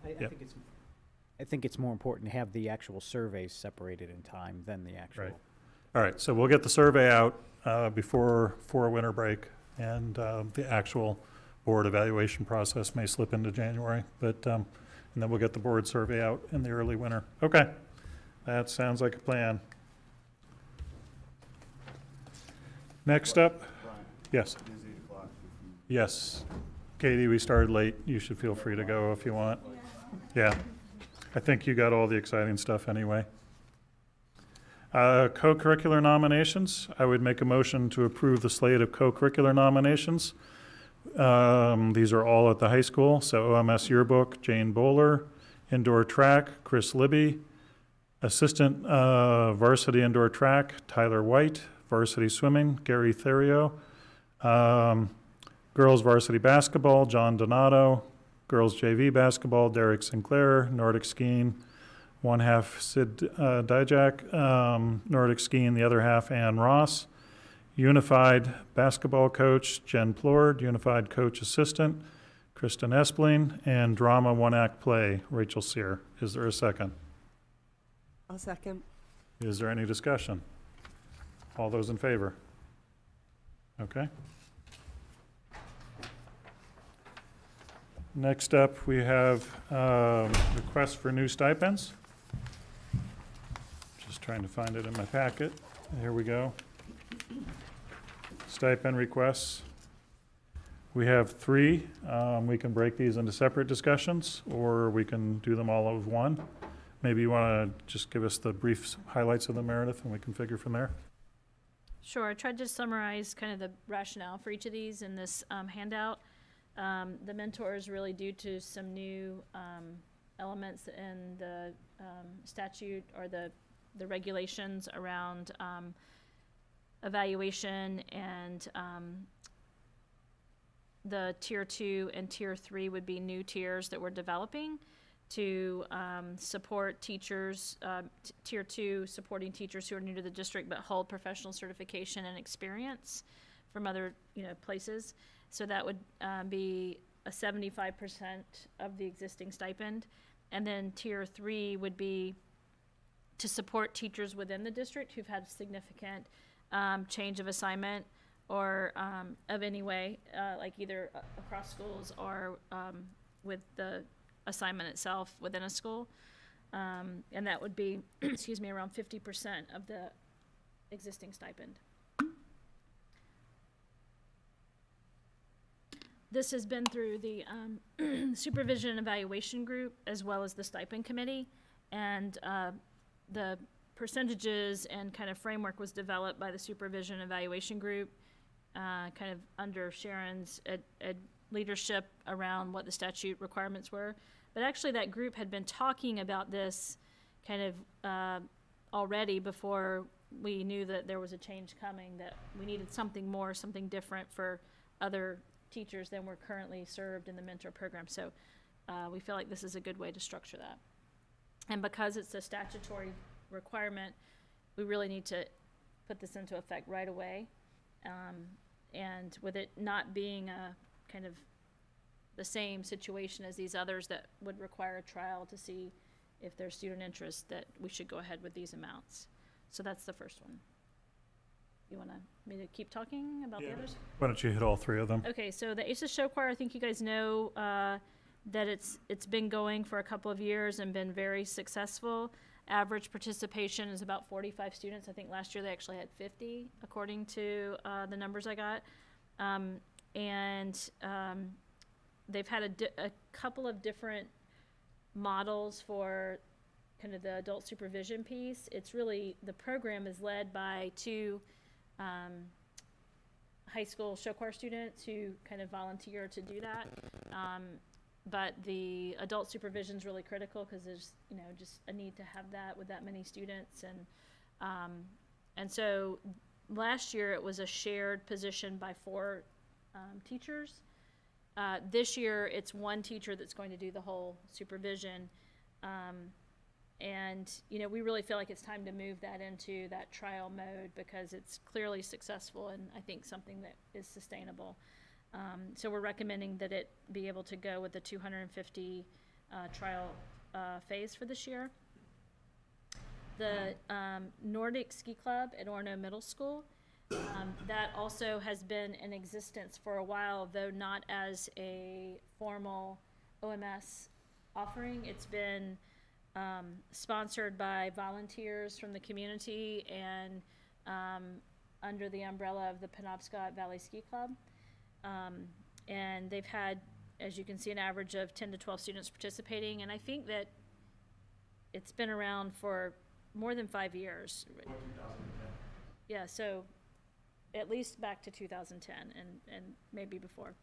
Speaker 6: I
Speaker 1: Yeah.
Speaker 6: think it's more important to have the actual surveys separated in time than the actual.
Speaker 1: Right. All right, so we'll get the survey out before winter break, and the actual board evaluation process may slip into January, but, and then we'll get the board survey out in the early winter. Okay, that sounds like a plan. Next up, yes. Yes. Katie, we started late. You should feel free to go if you want. Yeah. I think you got all the exciting stuff anyway. Co-curricular nominations. I would make a motion to approve the slate of co-curricular nominations. These are all at the high school. So OMS yearbook, Jane Bowler. Indoor track, Chris Libby. Assistant varsity indoor track, Tyler White. Varsity swimming, Gary Therio. Girls varsity basketball, John Donato. Girls JV basketball, Derek Sinclair. Nordic skiing, one half Sid Dijak. Nordic skiing, the other half Ann Ross. Unified basketball coach, Jen Plord. Unified coach assistant, Kristen Espling. And drama one-act play, Rachel Sear. Is there a second?
Speaker 7: I'll second.
Speaker 1: Is there any discussion? All those in favor? Okay. Next up, we have requests for new stipends. Just trying to find it in my packet. Here we go. Stipend requests. We have 3. We can break these into separate discussions, or we can do them all as one. Maybe you want to just give us the brief highlights of them, Meredith, and we can figure from there.
Speaker 3: Sure, I tried to summarize kind of the rationale for each of these in this handout. The mentor is really due to some new elements in the statute or the regulations around evaluation, and the tier 2 and tier 3 would be new tiers that we're developing to support teachers, tier 2 supporting teachers who are new to the district but hold professional certification and experience from other places. So that would be a 75% of the existing stipend. And then tier 3 would be to support teachers within the district who've had significant change of assignment or of any way, like either across schools or with the assignment itself within a school. And that would be, excuse me, around 50% of the existing stipend. This has been through the supervision and evaluation group as well as the stipend committee, and the percentages and kind of framework was developed by the supervision and evaluation group, kind of under Sharon's leadership around what the statute requirements were. But actually that group had been talking about this kind of already before we knew that there was a change coming, that we needed something more, something different for other teachers than were currently served in the mentor program. So we feel like this is a good way to structure that. And because it's a statutory requirement, we really need to put this into effect right away. And with it not being a kind of the same situation as these others that would require a trial to see if there's student interest, that we should go ahead with these amounts. So that's the first one. You want me to keep talking about the others?
Speaker 1: Why don't you hit all 3 of them?
Speaker 3: Okay, so the ACES Show Choir, I think you guys know that it's been going for a couple of years and been very successful. Average participation is about 45 students. I think last year they actually had 50, according to the numbers I got. They've had a couple of different models for kind of the adult supervision piece. It's really, the program is led by 2 high school show choir students who kind of volunteer to do that. but the adult supervision is really critical because there's, you know, just a need to have that with that many students. And so last year it was a shared position by 4 teachers. This year it's 1 teacher that's going to do the whole supervision. And, you know, we really feel like it's time to move that into that trial mode because it's clearly successful and I think something that is sustainable. So we're recommending that it be able to go with the 250 trial phase for this year. The Nordic Ski Club at Orono Middle School, that also has been in existence for a while, though not as a formal OMS offering. It's been sponsored by volunteers from the community and under the umbrella of the Penobscot Valley Ski Club. And they've had, as you can see, an average of 10 to 12 students participating, and I think that it's been around for more than 5 years. Yeah, so at least back to 2010 and maybe before.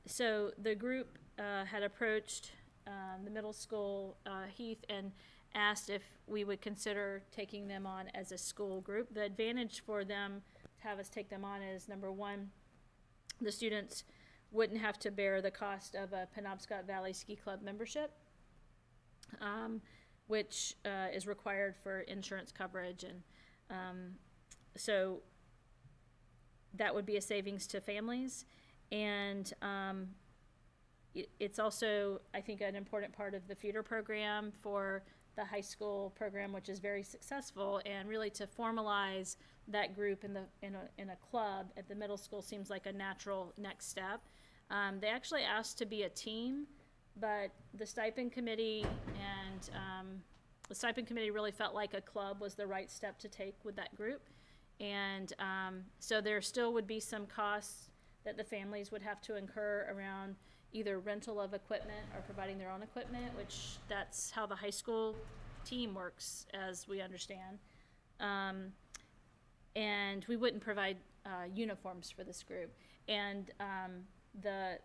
Speaker 3: So the group had approached the middle school, Heath, and asked if we would consider taking them on as a school group. The advantage for them to have us take them on is, number one, the students wouldn't have to bear the cost of a Penobscot Valley Ski Club membership, which is required for insurance coverage. And so that would be a savings to families. And it's also, I think, an important part of the feeder program for the high school program, which is very successful, and really to formalize that group in a club at the middle school seems like a natural next step. They actually asked to be a team, but the stipend committee really felt like a club was the right step to take with that group. And so there still would be some costs that the families would have to incur around either rental of equipment or providing their own equipment, which that's how the high school team works, as we understand. And we wouldn't provide uniforms for this group. And the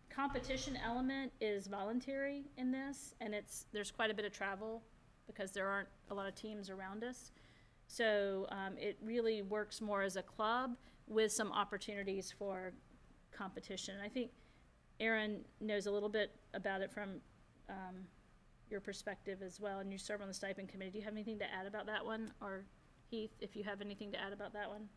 Speaker 3: competition element is voluntary in this, and there's quite a bit of travel because there aren't a lot of teams around us. So it really works more as a club with some opportunities for competition. I think Aaron knows a little bit about it from your perspective as well, and you serve on the stipend committee. Do you have anything to add about that one? Or Heath, if you have anything to add about that one?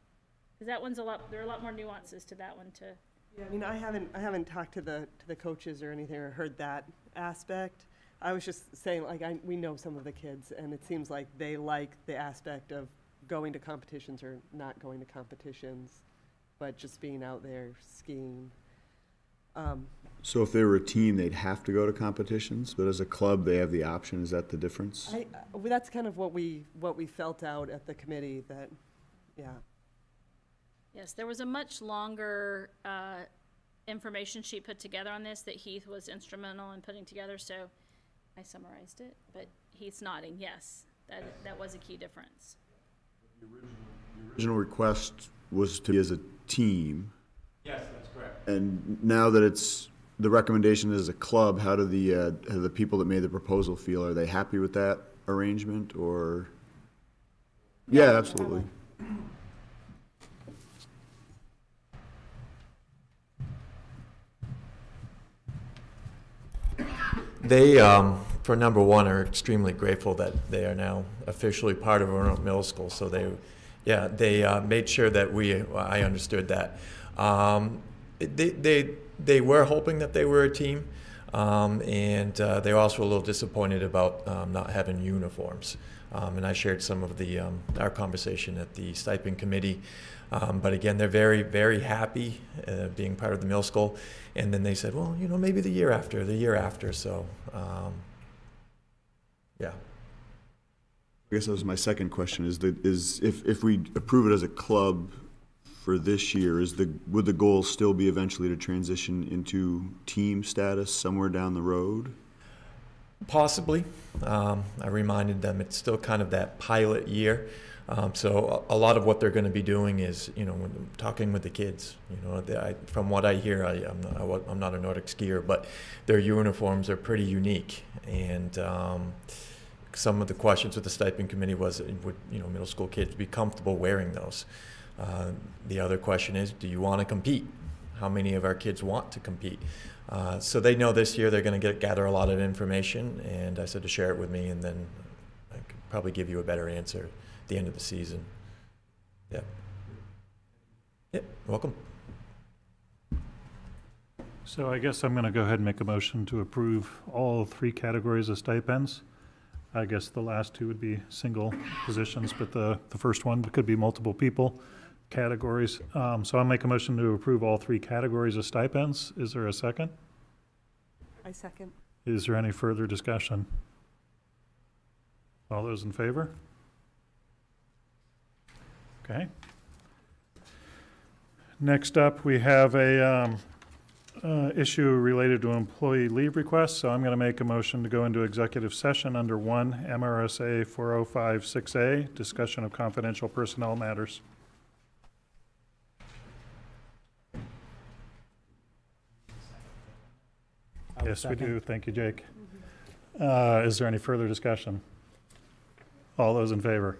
Speaker 3: Because that one's there are a lot more nuances to that one too.
Speaker 7: Yeah, I mean, I haven't talked to the coaches or anything or heard that aspect. I was just saying, like, we know some of the kids, and it seems like they like the aspect of going to competitions or not going to competitions, but just being out there skiing.
Speaker 4: So if they were a team, they'd have to go to competitions, but as a club, they have the option. Is that the difference?
Speaker 7: That's kind of what we felt out at the committee, that, yeah.
Speaker 3: Yes, there was a much longer information sheet put together on this that Heath was instrumental in putting together, so I summarized it, but Heath's nodding, yes, that was a key difference.
Speaker 4: The original request was to be as a team.
Speaker 8: Yes, that's correct.
Speaker 4: And now that the recommendation is a club, how do the people that made the proposal feel? Are they happy with that arrangement, or? Yeah, absolutely.
Speaker 8: They, for number one, are extremely grateful that they are now officially part of Orono Middle School. So they made sure that I understood that. They were hoping that they were a team, and they were also a little disappointed about not having uniforms. And I shared some of our conversation at the stipend committee. But again, they're very, very happy being part of the middle school. And then they said, well, maybe the year after. So, yeah.
Speaker 4: I guess that was my second question, is if we approve it as a club for this year, would the goal still be eventually to transition into team status somewhere down the road?
Speaker 8: Possibly. I reminded them it's still kind of that pilot year. So a lot of what they're going to be doing is, when talking with the kids. From what I hear, I'm not a Nordic skier, but their uniforms are pretty unique. And some of the questions with the stipend committee was, would middle school kids be comfortable wearing those? The other question is, do you want to compete? How many of our kids want to compete? So they know this year they're going to gather a lot of information, and I said to share it with me, and then I could probably give you a better answer at the end of the season. Yeah. Yeah, welcome.
Speaker 1: So I guess I'm going to go ahead and make a motion to approve all 3 categories of stipends. I guess the last 2 would be single positions, but the first one could be multiple people categories. So I'll make a motion to approve all 3 categories of stipends. Is there a second?
Speaker 7: I second.
Speaker 1: Is there any further discussion? All those in favor? Okay. Next up, we have a issue related to employee leave requests. So I'm going to make a motion to go into executive session under 1 MRSA 4056A, discussion of confidential personnel matters. Yes, we do. Thank you, Jake. Is there any further discussion? All those in favor?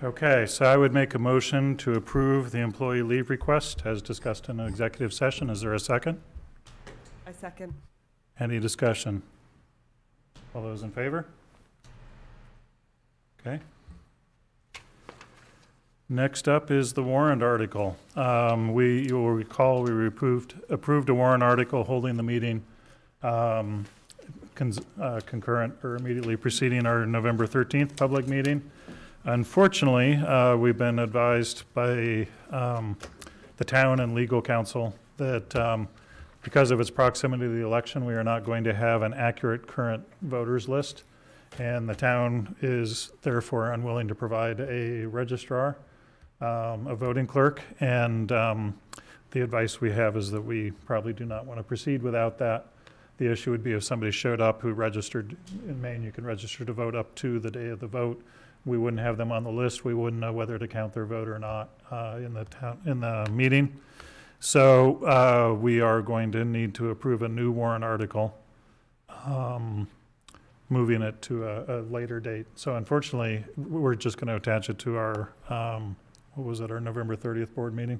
Speaker 1: Okay, so I would make a motion to approve the employee leave request as discussed in an executive session. Is there a second?
Speaker 7: I second.
Speaker 1: Any discussion? All those in favor? Okay. Next up is the warrant article. You will recall we approved a warrant article holding the meeting concurrent or immediately preceding our November 13th public meeting. Unfortunately, we've been advised by the town and legal counsel that because of its proximity to the election, we are not going to have an accurate current voters list. And the town is therefore unwilling to provide a registrar, a voting clerk. And the advice we have is that we probably do not want to proceed without that. The issue would be if somebody showed up who registered in Maine, you can register to vote up to the day of the vote. We wouldn't have them on the list. We wouldn't know whether to count their vote or not in the meeting. So we are going to need to approve a new warrant article, moving it to a later date. So unfortunately, we're just going to attach it to our, what was it, our November 30th board meeting?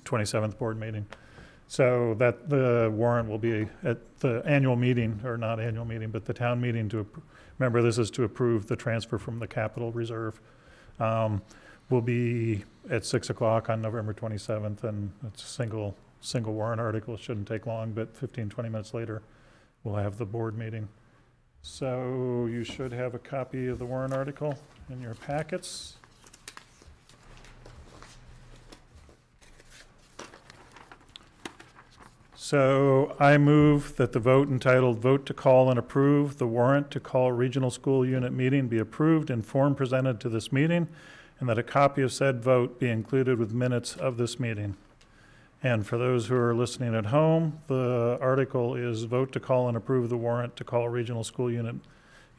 Speaker 1: 27th board meeting. So that the warrant will be at the annual meeting, or not annual meeting, but the town meeting to, remember this is to approve the transfer from the capital reserve. Will be at 6 o'clock on November 27th, and it's a single warrant article. It shouldn't take long, but 15, 20 minutes later, we'll have the board meeting. So you should have a copy of the warrant article in your packets. So I move that the vote entitled Vote to Call and Approve the Warrant to Call Regional School Unit Meeting be approved in form presented to this meeting, and that a copy of said vote be included with minutes of this meeting. And for those who are listening at home, the article is Vote to Call and Approve the Warrant to Call Regional School Unit.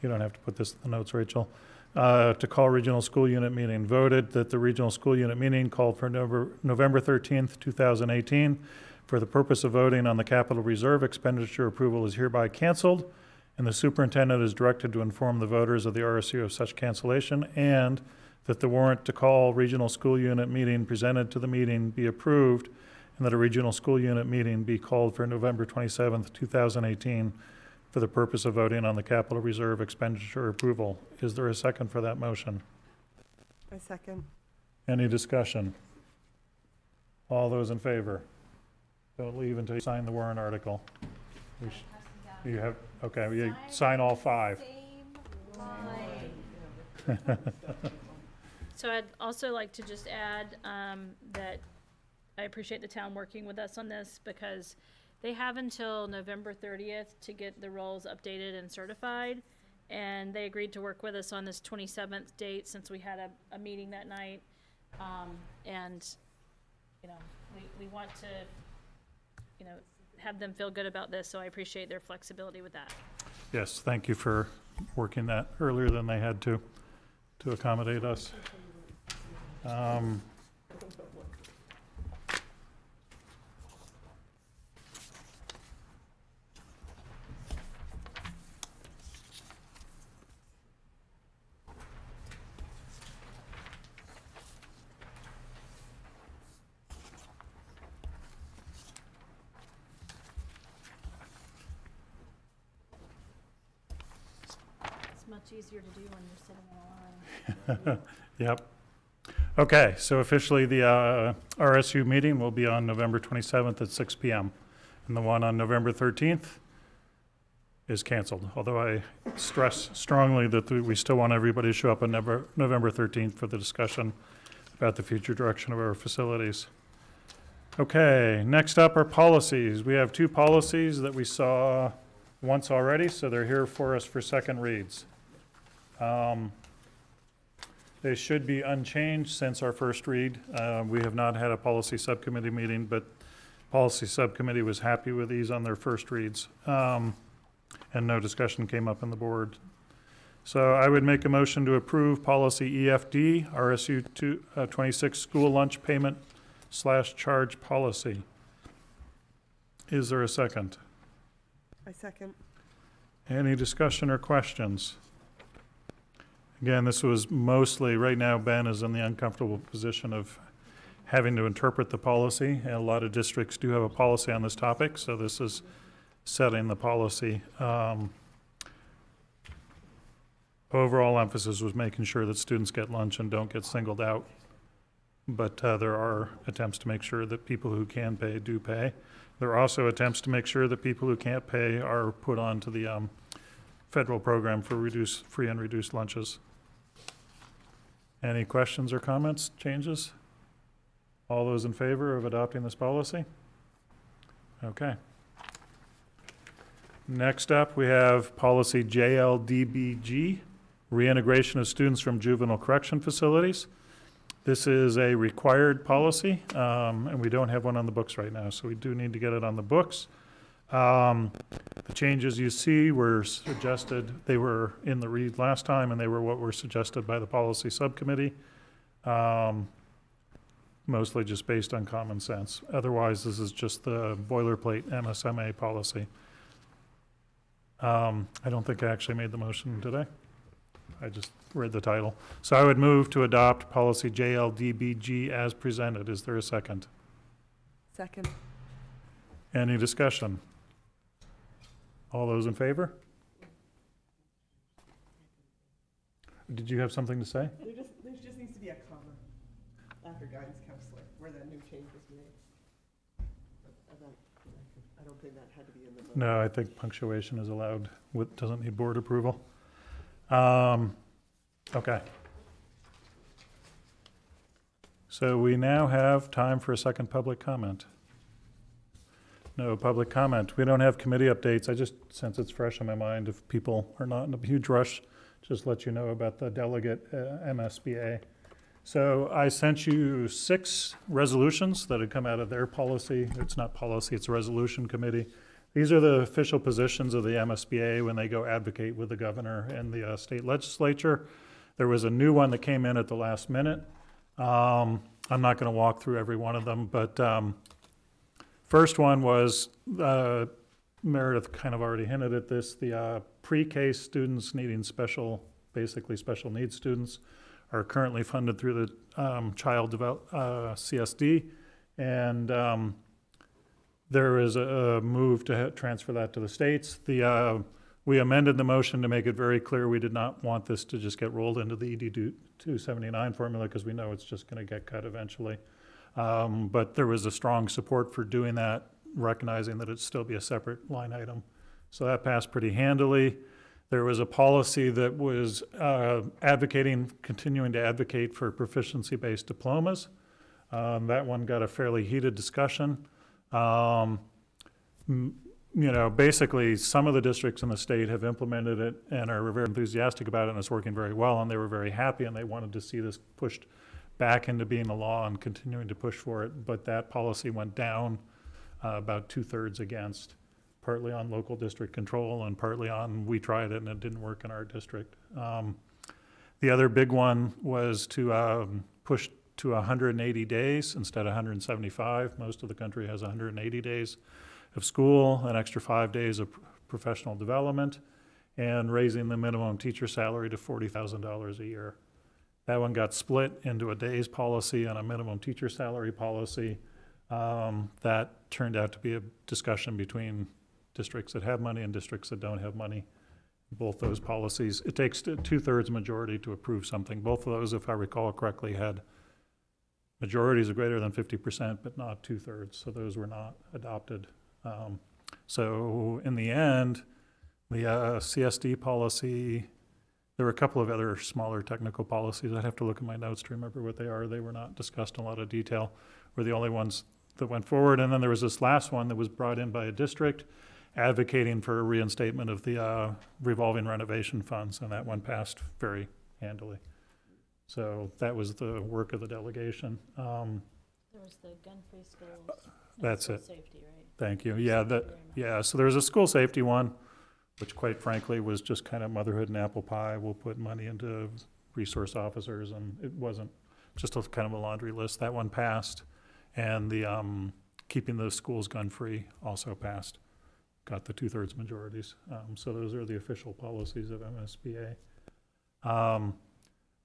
Speaker 1: You don't have to put this in the notes, Rachel. To call Regional School Unit Meeting. Voted that the Regional School Unit Meeting called for November 13th, 2018, for the purpose of voting on the capital reserve expenditure approval is hereby canceled, and the superintendent is directed to inform the voters of the RSU of such cancellation, and that the warrant to call regional school unit meeting presented to the meeting be approved, and that a regional school unit meeting be called for November 27th, 2018, for the purpose of voting on the capital reserve expenditure approval. Is there a second for that motion?
Speaker 7: I second.
Speaker 1: Any discussion? All those in favor? Don't leave until you sign the warrant article. You have, okay, you sign all 5.
Speaker 3: So I'd also like to just add that I appreciate the town working with us on this, because they have until November 30th to get the rolls updated and certified, and they agreed to work with us on this 27th date since we had a meeting that night. And, you know, we want to, you know, have them feel good about this, so I appreciate their flexibility with that.
Speaker 1: Yes, thank you for working that earlier than they had to accommodate us.
Speaker 3: Much easier to do when you're sitting in a line.
Speaker 1: Yep. Okay, so officially the RSU meeting will be on November 27th at 6 p.m. And the one on November 13th is canceled, although I stress strongly that we still want everybody to show up on November 13th for the discussion about the future direction of our facilities. Okay, next up are policies. We have 2 policies that we saw once already, so they're here for us for second reads. They should be unchanged since our first read. We have not had a policy subcommittee meeting, but policy subcommittee was happy with these on their first reads. And no discussion came up in the board. So I would make a motion to approve policy EFD, RSU 26 school lunch payment / charge policy. Is there a second?
Speaker 7: I second.
Speaker 1: Any discussion or questions? Again, this was mostly, right now, Ben is in the uncomfortable position of having to interpret the policy, and a lot of districts do have a policy on this topic, so this is setting the policy. Overall emphasis was making sure that students get lunch and don't get singled out. But there are attempts to make sure that people who can pay do pay. There are also attempts to make sure that people who can't pay are put onto the federal program for free and reduced lunches. Any questions or comments, changes? All those in favor of adopting this policy? Okay. Next up, we have policy JLDBG, reintegration of students from juvenile correction facilities. This is a required policy, and we don't have one on the books right now, so we do need to get it on the books. The changes you see were suggested, they were in the read last time, and they were what were suggested by the policy subcommittee, mostly just based on common sense. Otherwise, this is just the boilerplate MSMA policy. I don't think I actually made the motion today. I just read the title. So I would move to adopt policy JLDBG as presented. Is there a second?
Speaker 7: Second.
Speaker 1: Any discussion? All those in favor? Did you have something to say?
Speaker 7: There just needs to be a comma after guidance counselor where that new change was made. I don't think that had to be in the vote.
Speaker 1: No, I think punctuation is allowed, doesn't need board approval. Okay. So we now have time for a second public comment. No public comment. We don't have committee updates. I just, since it's fresh in my mind, if people are not in a huge rush, just let you know about the delegate MSBA. So I sent you 6 resolutions that had come out of their policy. It's not policy, it's a resolution committee. These are the official positions of the MSBA when they go advocate with the governor and the state legislature. There was a new one that came in at the last minute. I'm not going to walk through every one of them, but first one was, Meredith kind of already hinted at this, the pre-K students needing basically special needs students are currently funded through the Child CSD, and there is a move to transfer that to the states. We amended the motion to make it very clear we did not want this to just get rolled into the ED 279 formula because we know it's just going to get cut eventually. But there was a strong support for doing that, recognizing that it'd still be a separate line item. So that passed pretty handily. There was a policy that was continuing to advocate for proficiency-based diplomas. That one got a fairly heated discussion. Basically, some of the districts in the state have implemented it and are very enthusiastic about it, and it's working very well, and they were very happy, and they wanted to see this pushed back into being a law and continuing to push for it. But that policy went down about 2/3 against, partly on local district control and partly on we tried it and it didn't work in our district. The other big one was to push to 180 days instead of 175. Most of the country has 180 days of school, an extra 5 days of professional development, and raising the minimum teacher salary to $40,000 a year. That one got split into a days policy and a minimum teacher salary policy. That turned out to be a discussion between districts that have money and districts that don't have money. Both those policies, it takes a 2/3 majority to approve something. Both of those, if I recall correctly, had majorities of greater than 50%, but not 2/3, so those were not adopted. So in the end, the CSD policy, there were a couple of other smaller technical policies. I'd have to look at my notes to remember what they are. They were not discussed in a lot of detail. Were the only ones that went forward. And then there was this last one that was brought in by a district advocating for a reinstatement of the revolving renovation funds, and that one passed very handily. So that was the work of the delegation.
Speaker 3: There was the gun-free schools.
Speaker 1: That's
Speaker 3: school
Speaker 1: it.
Speaker 3: Safety, right?
Speaker 1: Thank you. Yeah, so there was a school safety one, which quite frankly was just kind of motherhood and apple pie. We'll put money into resource officers, and it wasn't just a kind of a laundry list. That one passed. And the keeping the schools gun-free also passed. Got the 2/3 majorities. So those are the official policies of MSBA.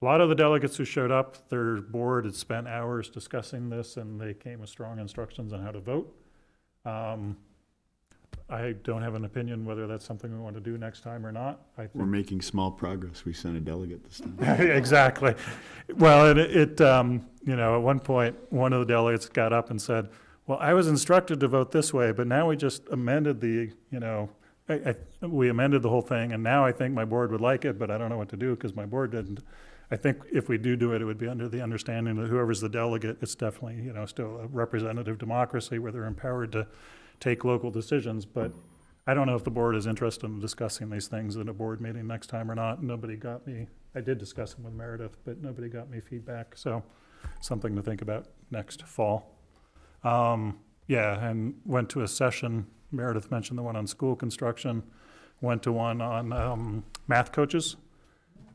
Speaker 1: A lot of the delegates who showed up, their board had spent hours discussing this, and they came with strong instructions on how to vote. I don't have an opinion whether that's something we want to do next time or not. I
Speaker 4: We're
Speaker 1: think
Speaker 4: making small progress. We sent a delegate this time.
Speaker 1: exactly. Well, you know, at one point, one of the delegates got up and said, well, I was instructed to vote this way, but now we just amended the, you know, we amended the whole thing, and now I think my board would like it, but I don't know what to do because my board didn't. I think if we do it, it would be under the understanding that whoever's the delegate, it's definitely, you know, still a representative democracy where they're empowered to take local decisions, but I don't know if the board is interested in discussing these things in a board meeting next time or not. Nobody got me, I did discuss them with Meredith, but nobody got me feedback, so something to think about next fall. Yeah, and went to a session, Meredith mentioned the one on school construction, went to one on math coaches.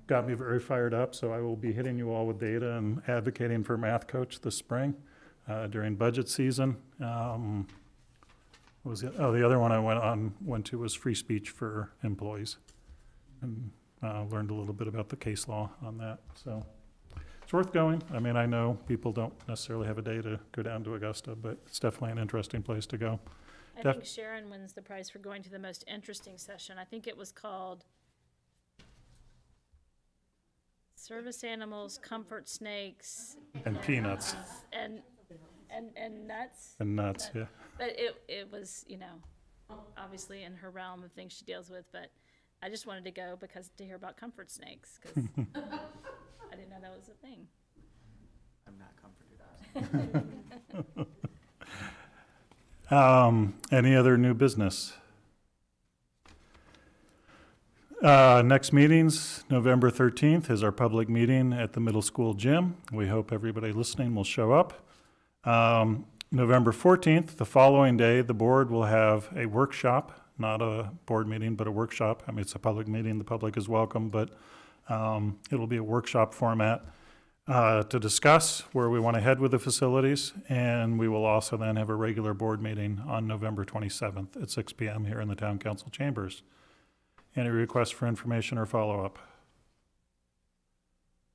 Speaker 1: Got me very fired up, so I will be hitting you all with data and advocating for math coach this spring during budget season. What was it? Oh, the other one I went to was free speech for employees, and learned a little bit about the case law on that. So it's worth going. I mean, I know people don't necessarily have a day to go down to Augusta, but it's definitely an interesting place to go.
Speaker 3: I think Sharon wins the prize for going to the most interesting session. I think it was called Service Animals, Comfort Snakes.
Speaker 1: And peanuts.
Speaker 3: And nuts.
Speaker 1: And nuts, yeah.
Speaker 3: But it was, you know, obviously in her realm of things she deals with, but I just wanted to go to hear about comfort snakes, because I didn't know that was a thing.
Speaker 6: I'm not comforted.
Speaker 1: Any other new business? Next meeting's November 13th is our public meeting at the middle school gym. We hope everybody listening will show up. November 14th, the following day, the board will have a workshop, not a board meeting, but a workshop. I mean, it's a public meeting, the public is welcome, but it'll be a workshop format to discuss where we want to head with the facilities, and we will also then have a regular board meeting on November 27th at 6 p.m. here in the Town Council chambers. Any requests for information or follow-up?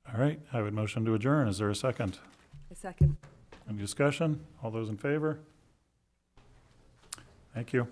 Speaker 1: All right, I would motion to adjourn. Is there a second?
Speaker 7: A second.
Speaker 1: Any discussion? All those in favor? Thank you.